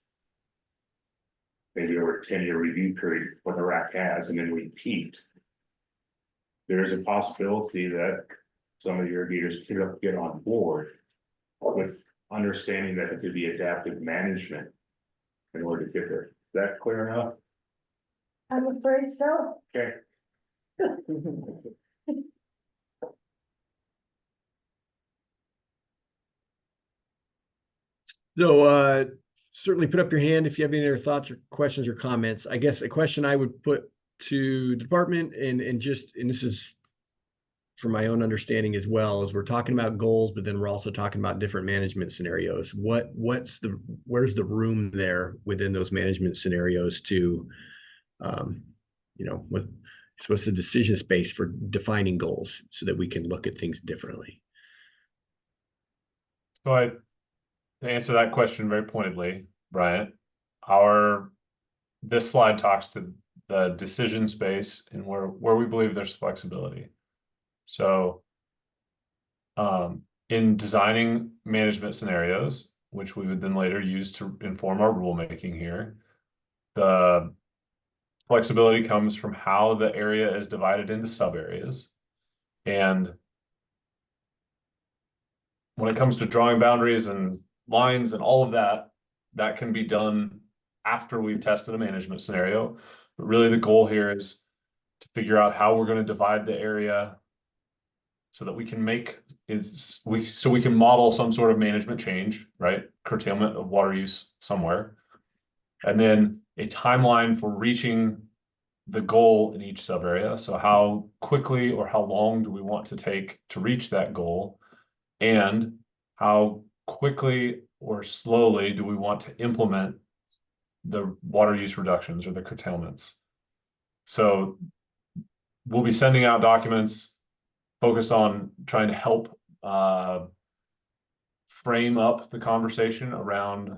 Maybe over a 10-year review period, what the RAC has, and then repeat. There's a possibility that some of the irrigators could get on board with understanding that it could be adaptive management in order to get there. Is that clear enough? I'm afraid so. Okay. So certainly put up your hand if you have any other thoughts or questions or comments. I guess a question I would put to the department and this is for my own understanding as well, is we're talking about goals, but then we're also talking about different management scenarios. Where's the room there within those management scenarios to what's the decision space for defining goals so that we can look at things differently? So to answer that question very pointedly, Bryant, this slide talks to the decision space and where we believe there's flexibility. So in designing management scenarios, which we would then later use to inform our rulemaking here, the flexibility comes from how the area is divided into sub areas. And when it comes to drawing boundaries and lines and all of that, that can be done after we've tested a management scenario. But really the goal here is to figure out how we're going to divide the area so that we can we can model some sort of management change, right? Curtailment of water use somewhere. And then a timeline for reaching the goal in each sub area. So how quickly or how long do we want to take to reach that goal? And how quickly or slowly do we want to implement the water use reductions or the curtailments? So we'll be sending out documents focused on trying to help frame up the conversation around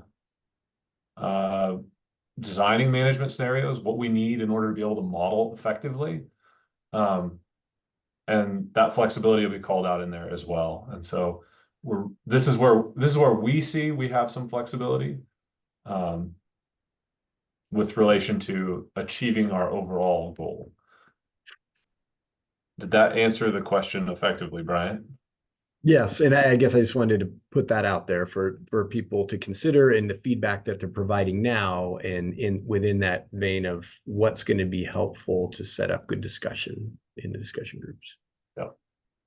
designing management scenarios, what we need in order to be able to model effectively. And that flexibility will be called out in there as well. And so this is where we see we have some flexibility with relation to achieving our overall goal. Did that answer the question effectively, Brian? Yes, and I guess I just wanted to put that out there for people to consider in the feedback that they're providing now, and within that vein of what's going to be helpful to set up good discussion in the discussion groups. Yeah.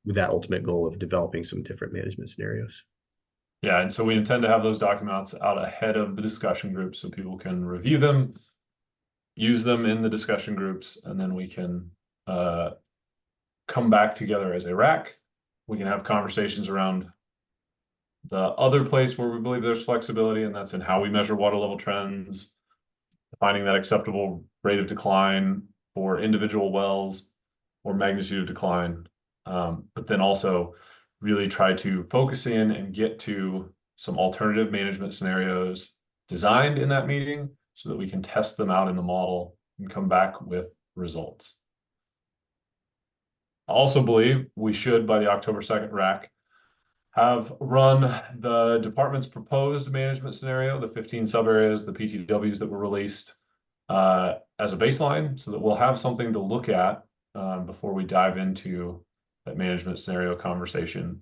With that ultimate goal of developing some different management scenarios. Yeah, and so we intend to have those documents out ahead of the discussion groups so people can review them, use them in the discussion groups, and then we can come back together as a RAC. We can have conversations around the other place where we believe there's flexibility, and that's in how we measure water level trends, defining that acceptable rate of decline for individual wells or magnitude of decline. But then also really try to focus in and get to some alternative management scenarios designed in that meeting so that we can test them out in the model and come back with results. I also believe we should, by the October 2nd RAC, have run the department's proposed management scenario, the 15 sub areas, the PTWs that were released as a baseline, so that we'll have something to look at before we dive into that management scenario conversation,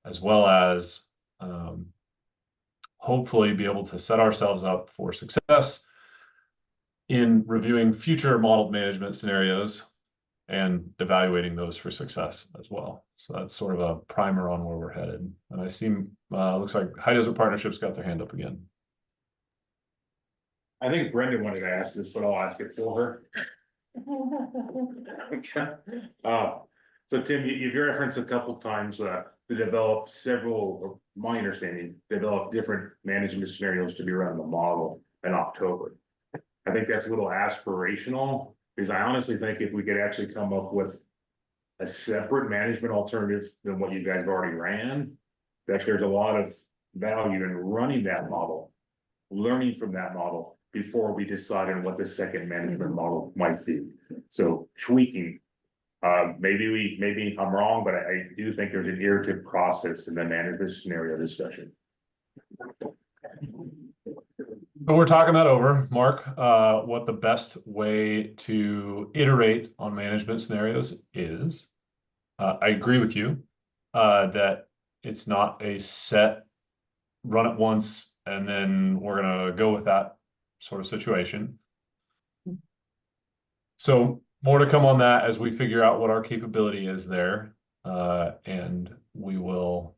as well as hopefully be able to set ourselves up for success in reviewing future modeled management scenarios and evaluating those for success as well. So that's sort of a primer on where we're headed. And I see, looks like High Desert Partnership's got their hand up again. I think Brenda wanted to ask this, but I'll ask it for her. So Tim, you've referenced a couple times, to develop several, or my understanding, develop different management scenarios to be run in the model in October. I think that's a little aspirational, because I honestly think if we could actually come up with a separate management alternative than what you guys already ran, that there's a lot of value in running that model, learning from that model before we decide on what the second management model might be. So tweaking, maybe I'm wrong, but I do think there's an iterative process in the management scenario discussion. But we're talking that over, Mark, what the best way to iterate on management scenarios is. I agree with you, that it's not a set run it once and then we're gonna go with that sort of situation. So more to come on that as we figure out what our capability is there. And we will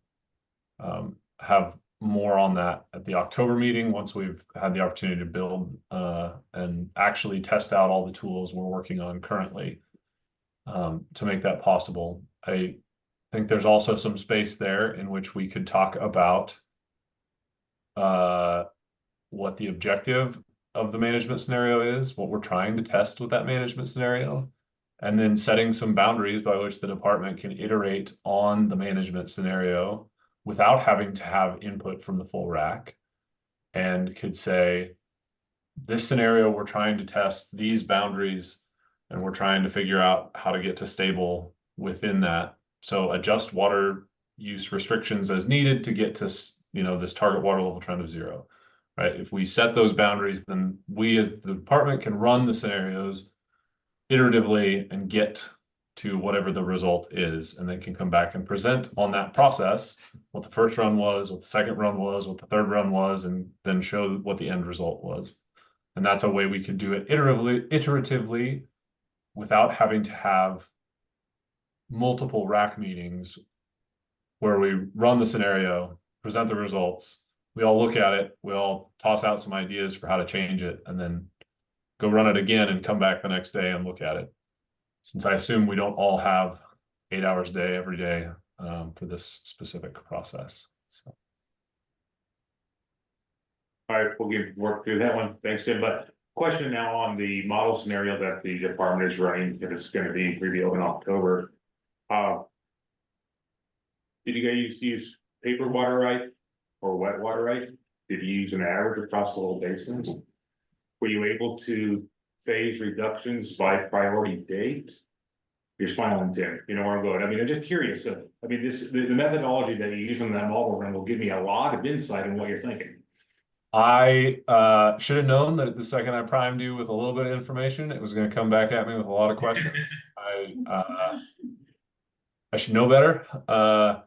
have more on that at the October meeting once we've had the opportunity to build and actually test out all the tools we're working on currently to make that possible. I think there's also some space there in which we could talk about what the objective of the management scenario is, what we're trying to test with that management scenario, and then setting some boundaries by which the department can iterate on the management scenario without having to have input from the full RAC, and could say, this scenario, we're trying to test these boundaries and we're trying to figure out how to get to stable within that. So adjust water use restrictions as needed to get to, this target water level trend of 0. Right? If we set those boundaries, then we as the department can run the scenarios iteratively and get to whatever the result is, and they can come back and present on that process, what the first run was, what the second run was, what the third run was, and then show what the end result was. And that's a way we could do it iteratively without having to have multiple RAC meetings where we run the scenario, present the results, we all look at it, we all toss out some ideas for how to change it, and then go run it again and come back the next day and look at it. Since I assume we don't all have 8 hours a day every day for this specific process. So. All right, we'll work through that one. Thanks, Tim. But question now on the model scenario that the department is running, if it's going to be revealed in October. Did you guys use paper water right or wet water right? Did you use an average across the whole basin? Were you able to phase reductions by priority date? You're smiling, Tim. You know where I'm going. I mean, I'm just curious. The methodology that you use in that model run will give me a lot of insight in what you're thinking. I should have known that the second I primed you with a little bit of information, it was going to come back at me with a lot of questions. I should know better.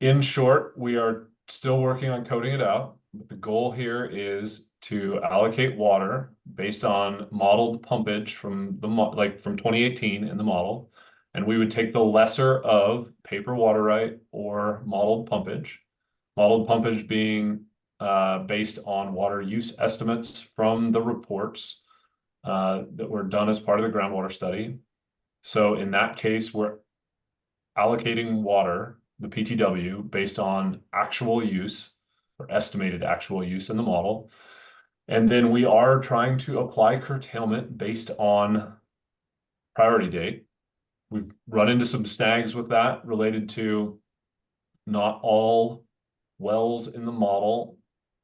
In short, we are still working on coding it out. But the goal here is to allocate water based on modeled pumpage from from 2018 in the model. And we would take the lesser of paper water right or modeled pumpage. Modeled pumpage being based on water use estimates from the reports that were done as part of the groundwater study. So in that case, we're allocating water, the PTW, based on actual use or estimated actual use in the model. And then we are trying to apply curtailment based on priority date. We've run into some snags with that related to not all wells in the model,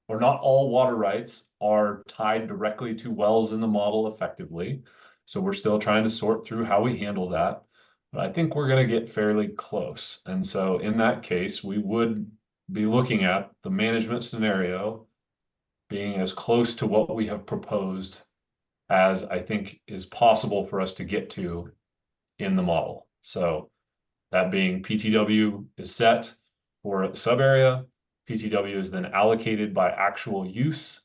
or not all water rights are tied directly to wells in the model effectively. So we're still trying to sort through how we handle that. But I think we're going to get fairly close. And so in that case, we would be looking at the management scenario being as close to what we have proposed as I think is possible for us to get to in the model. So that being PTW is set for a sub area. PTW is then allocated by actual use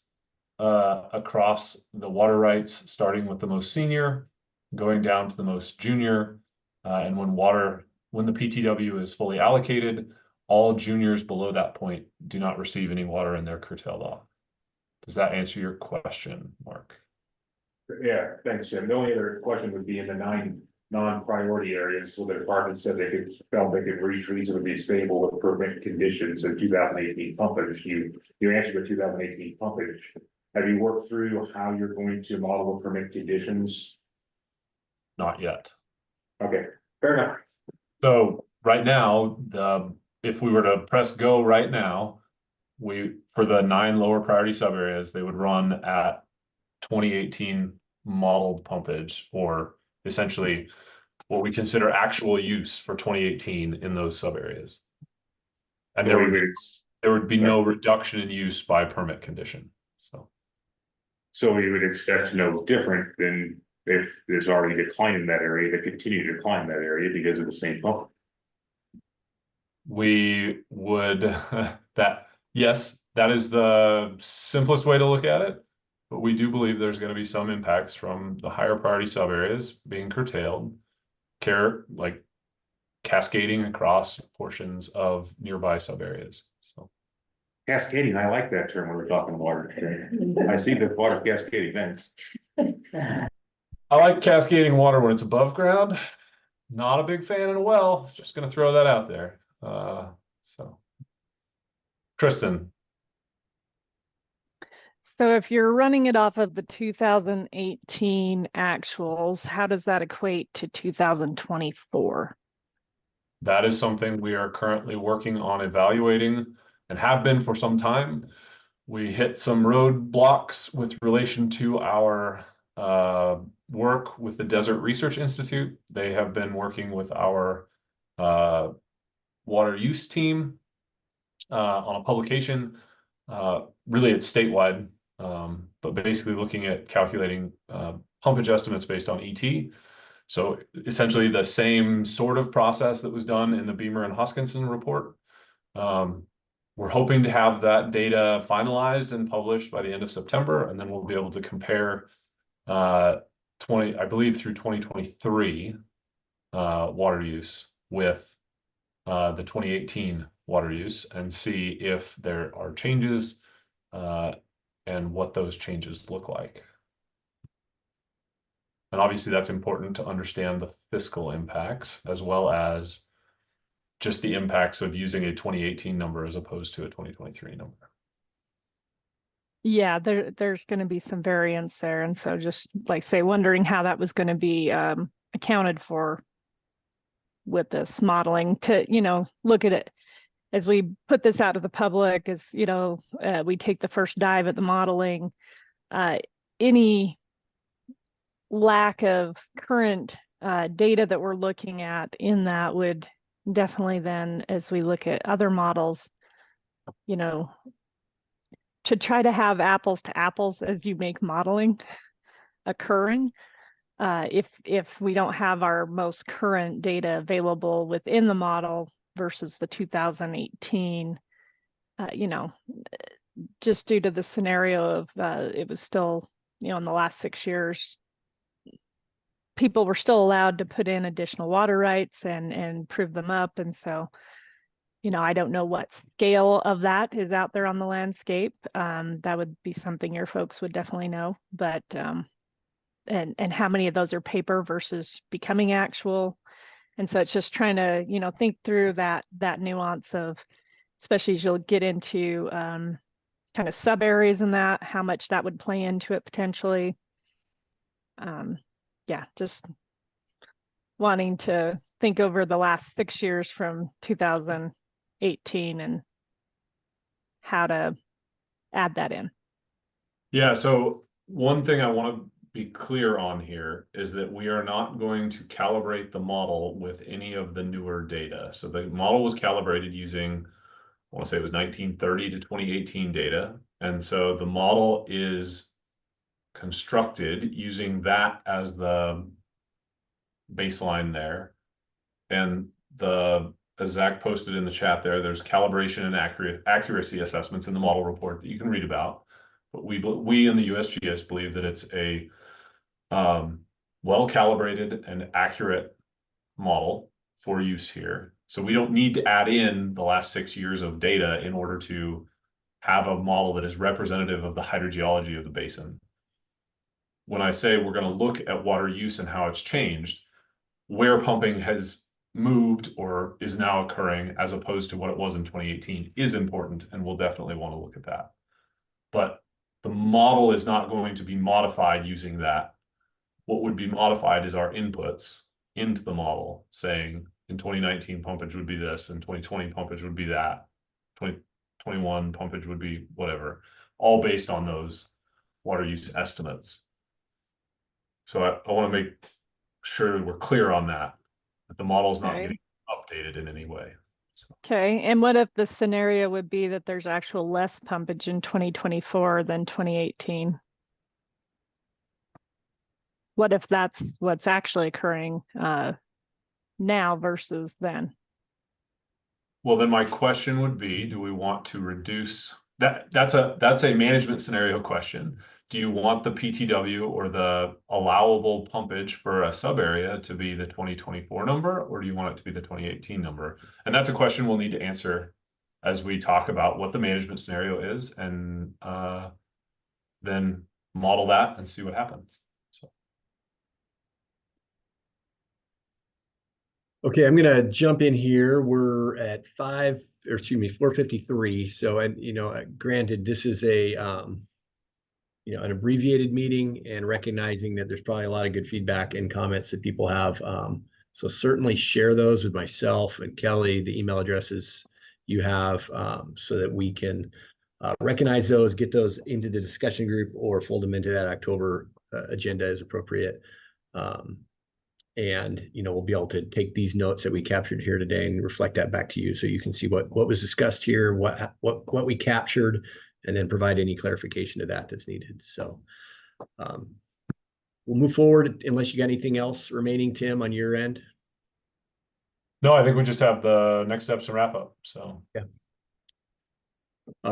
across the water rights, starting with the most senior, going down to the most junior. And when the PTW is fully allocated, all juniors below that point do not receive any water and they're curtailed off. Does that answer your question, Mark? Yeah, thanks, Jim. The only other question would be in the 9 non-priority areas, so the department said felt they could reach reasonably stable with permit conditions in 2018 pumpage. You answered the 2018 pumpage. Have you worked through how you're going to model the permit conditions? Not yet. Okay, fair enough. So right now, if we were to press go right now, for the 9 lower priority sub areas, they would run at 2018 modeled pumpage, or essentially what we consider actual use for 2018 in those sub areas. And there would be no reduction in use by permit condition. So we would expect no different than if there's already decline in that area, to continue to decline in that area because of the same pump. We would, yes, that is the simplest way to look at it. But we do believe there's going to be some impacts from the higher priority sub areas being curtailed, like cascading across portions of nearby sub areas. So Cascading, I like that term when we're talking water. I see the water cascading, thanks. I like cascading water when it's above ground. Not a big fan in a well. Just going to throw that out there. So, Kristen. So if you're running it off of the 2018 actuals, how does that equate to 2024? That is something we are currently working on evaluating and have been for some time. We hit some roadblocks with relation to our work with the Desert Research Institute. They have been working with our water use team on a publication. Really, it's statewide, but basically looking at calculating pumpage estimates based on ET. So essentially the same sort of process that was done in the Beamer and Hoskinson report. We're hoping to have that data finalized and published by the end of September, and then we'll be able to compare I believe through 2023 water use with the 2018 water use and see if there are changes and what those changes look like. And obviously that's important to understand the fiscal impacts as well as just the impacts of using a 2018 number as opposed to a 2023 number. Yeah, there's going to be some variance there. And so just like say, wondering how that was going to be accounted for with this modeling to, look at it as we put this out to the public, as, we take the first dive at the modeling, any lack of current data that we're looking at in that would definitely then, as we look at other models, to try to have apples to apples as you make modeling occurring. If we don't have our most current data available within the model versus the 2018, just due to the scenario of it was still, in the last 6 years, people were still allowed to put in additional water rights and prove them up. And so, I don't know what scale of that is out there on the landscape. That would be something your folks would definitely know, but and how many of those are paper versus becoming actual. And so it's just trying to, think through that nuance of, especially as you'll get into kind of sub areas in that, how much that would play into it potentially. Yeah, just wanting to think over the last 6 years from 2018 and how to add that in. Yeah, so one thing I want to be clear on here is that we are not going to calibrate the model with any of the newer data. So the model was calibrated using, I want to say it was 1930 to 2018 data. And so the model is constructed using that as the baseline there. And as Zach posted in the chat there's calibration and accuracy assessments in the model report that you can read about. But we in the USGS believe that it's a well-calibrated and accurate model for use here. So we don't need to add in the last 6 years of data in order to have a model that is representative of the hydrogeology of the basin. when I say we're gonna look at water use and how it's changed, where pumping has moved or is now occurring as opposed to what it was in 2018 is important, and we'll definitely want to look at that. But the model is not going to be modified using that. What would be modified is our inputs into the model, saying in 2019 pumpage would be this, and 2020 pumpage would be that, 2021 pumpage would be whatever, all based on those water use estimates. So I want to make sure we're clear on that the model is not Okay. getting updated in any way. Okay, and what if the scenario would be that there's actual less pumpage in 2024 than 2018? What if that's what's actually occurring now versus then? Well, then my question would be, do we want to reduce that? That's a management scenario question. Do you want the PTW or the allowable pumpage for a sub area to be the 2024 number, or do you want it to be the 2018 number? And that's a question we'll need to answer as we talk about what the management scenario is, and then model that and see what happens. So. Okay, I'm gonna jump in here. We're at 4:53. So, and granted, this is a an abbreviated meeting, and recognizing that there's probably a lot of good feedback and comments that people have. So certainly share those with myself and Kelly, the email addresses you have, so that we can recognize those, get those into the discussion group, or fold them into that October agenda as appropriate. And we'll be able to take these notes that we captured here today and reflect that back to you, so you can see what was discussed here, what we captured, and then provide any clarification to that that's needed. So we'll move forward unless you got anything else remaining, Tim, on your end. No, I think we just have the next steps and wrap up. So yeah,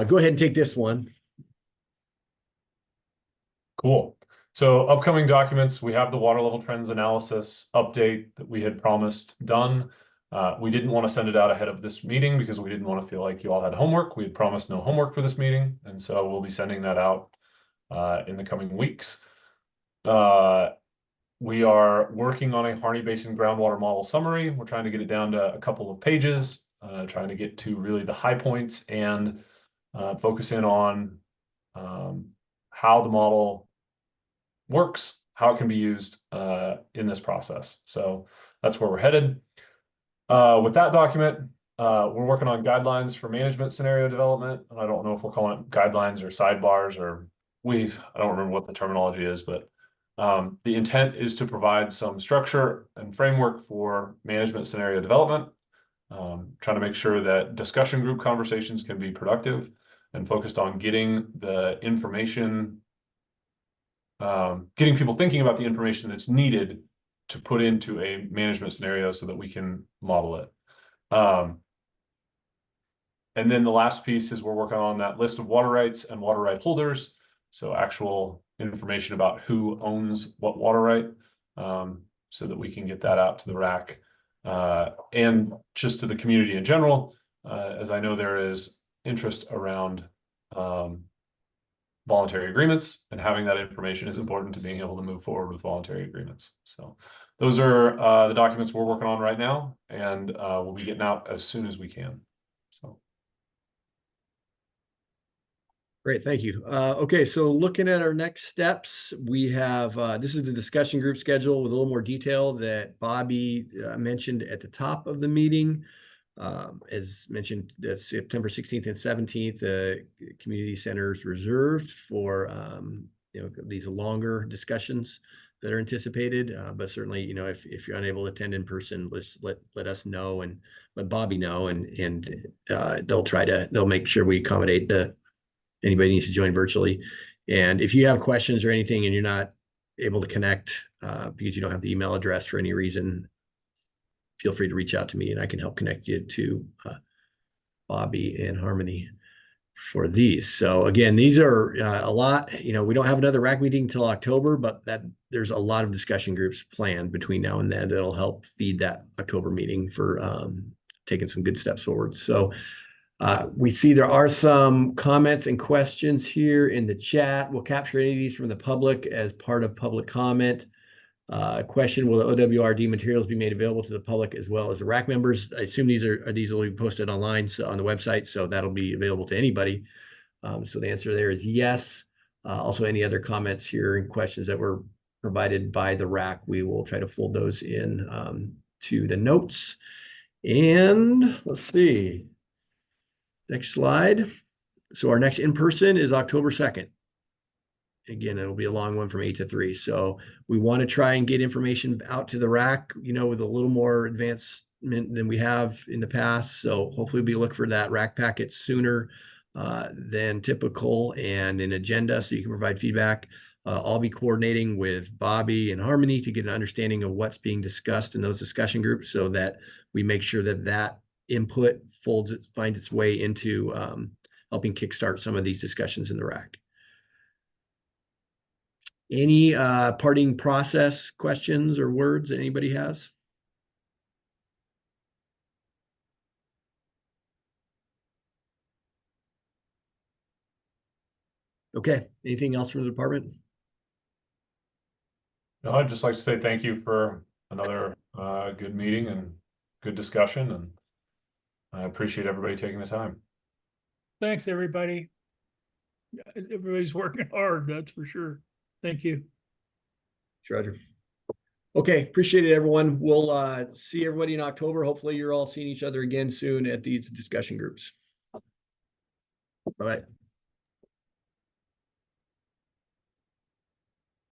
go ahead and take this one. Cool. So upcoming documents, we have the water level trends analysis update that we had promised done. We didn't want to send it out ahead of this meeting because we didn't want to feel like you all had homework. We had promised no homework for this meeting, and so we'll be sending that out in the coming weeks. We are working on a Harney Basin groundwater model summary. We're trying to get it down to a couple of pages, trying to get to really the high points and focus in on how the model works, how it can be used in this process. So that's where we're headed. With that document, we're working on guidelines for management scenario development. And I don't know if we're calling it guidelines or sidebars, or I don't remember what the terminology is, but the intent is to provide some structure and framework for management scenario development, trying to make sure that discussion group conversations can be productive and focused on getting the information, getting people thinking about the information that's needed to put into a management scenario so that we can model it. And then the last piece is we're working on that list of water rights and water right holders. So actual information about who owns what water right, so that we can get that out to the RAC and just to the community in general, as I know there is interest around voluntary agreements, and having that information is important to being able to move forward with voluntary agreements. So those are the documents we're working on right now, and we'll be getting out as soon as we can. So. Great, thank you. Okay, so looking at our next steps, we have, this is the discussion group schedule with a little more detail that Bobby mentioned at the top of the meeting. As mentioned, that's September 16th and 17th, the community centers reserved for these longer discussions that are anticipated. But certainly, if you're unable to attend in person, let us know and let Bobby know, and they'll make sure we accommodate anybody needs to join virtually. And if you have questions or anything and you're not able to connect because you don't have the email address for any reason, feel free to reach out to me and I can help connect you to Bobby and Harmony for these. So again, these are a lot, we don't have another RAC meeting until October, but there's a lot of discussion groups planned between now and then that'll help feed that October meeting for taking some good steps forward. So We see there are some comments and questions here in the chat. We'll capture any of these from the public as part of public comment. Question, will the OWRD materials be made available to the public as well as the RAC members? I assume these will be posted online, so on the website, so that'll be available to anybody. So the answer there is yes. Also, any other comments here and questions that were provided by the RAC, we will try to fold those in to the notes. And let's see. Next slide. So our next in-person is October 2nd. Again, it'll be a long one from 8 to 3. So we want to try and get information out to the RAC, with a little more advancement than we have in the past. So hopefully we look for that RAC packet sooner than typical and an agenda so you can provide feedback. I'll be coordinating with Bobby and Harmony to get an understanding of what's being discussed in those discussion groups so that we make sure that that input finds its way into helping kickstart some of these discussions in the RAC. Any parting process questions or words that anybody has? Okay, anything else from the department? No, I'd just like to say thank you for another good meeting and good discussion, and I appreciate everybody taking the time. Thanks, everybody. Everybody's working hard, that's for sure. Thank you. Roger. Okay, appreciate it, everyone. We'll see everybody in October. Hopefully you're all seeing each other again soon at these discussion groups. Bye-bye.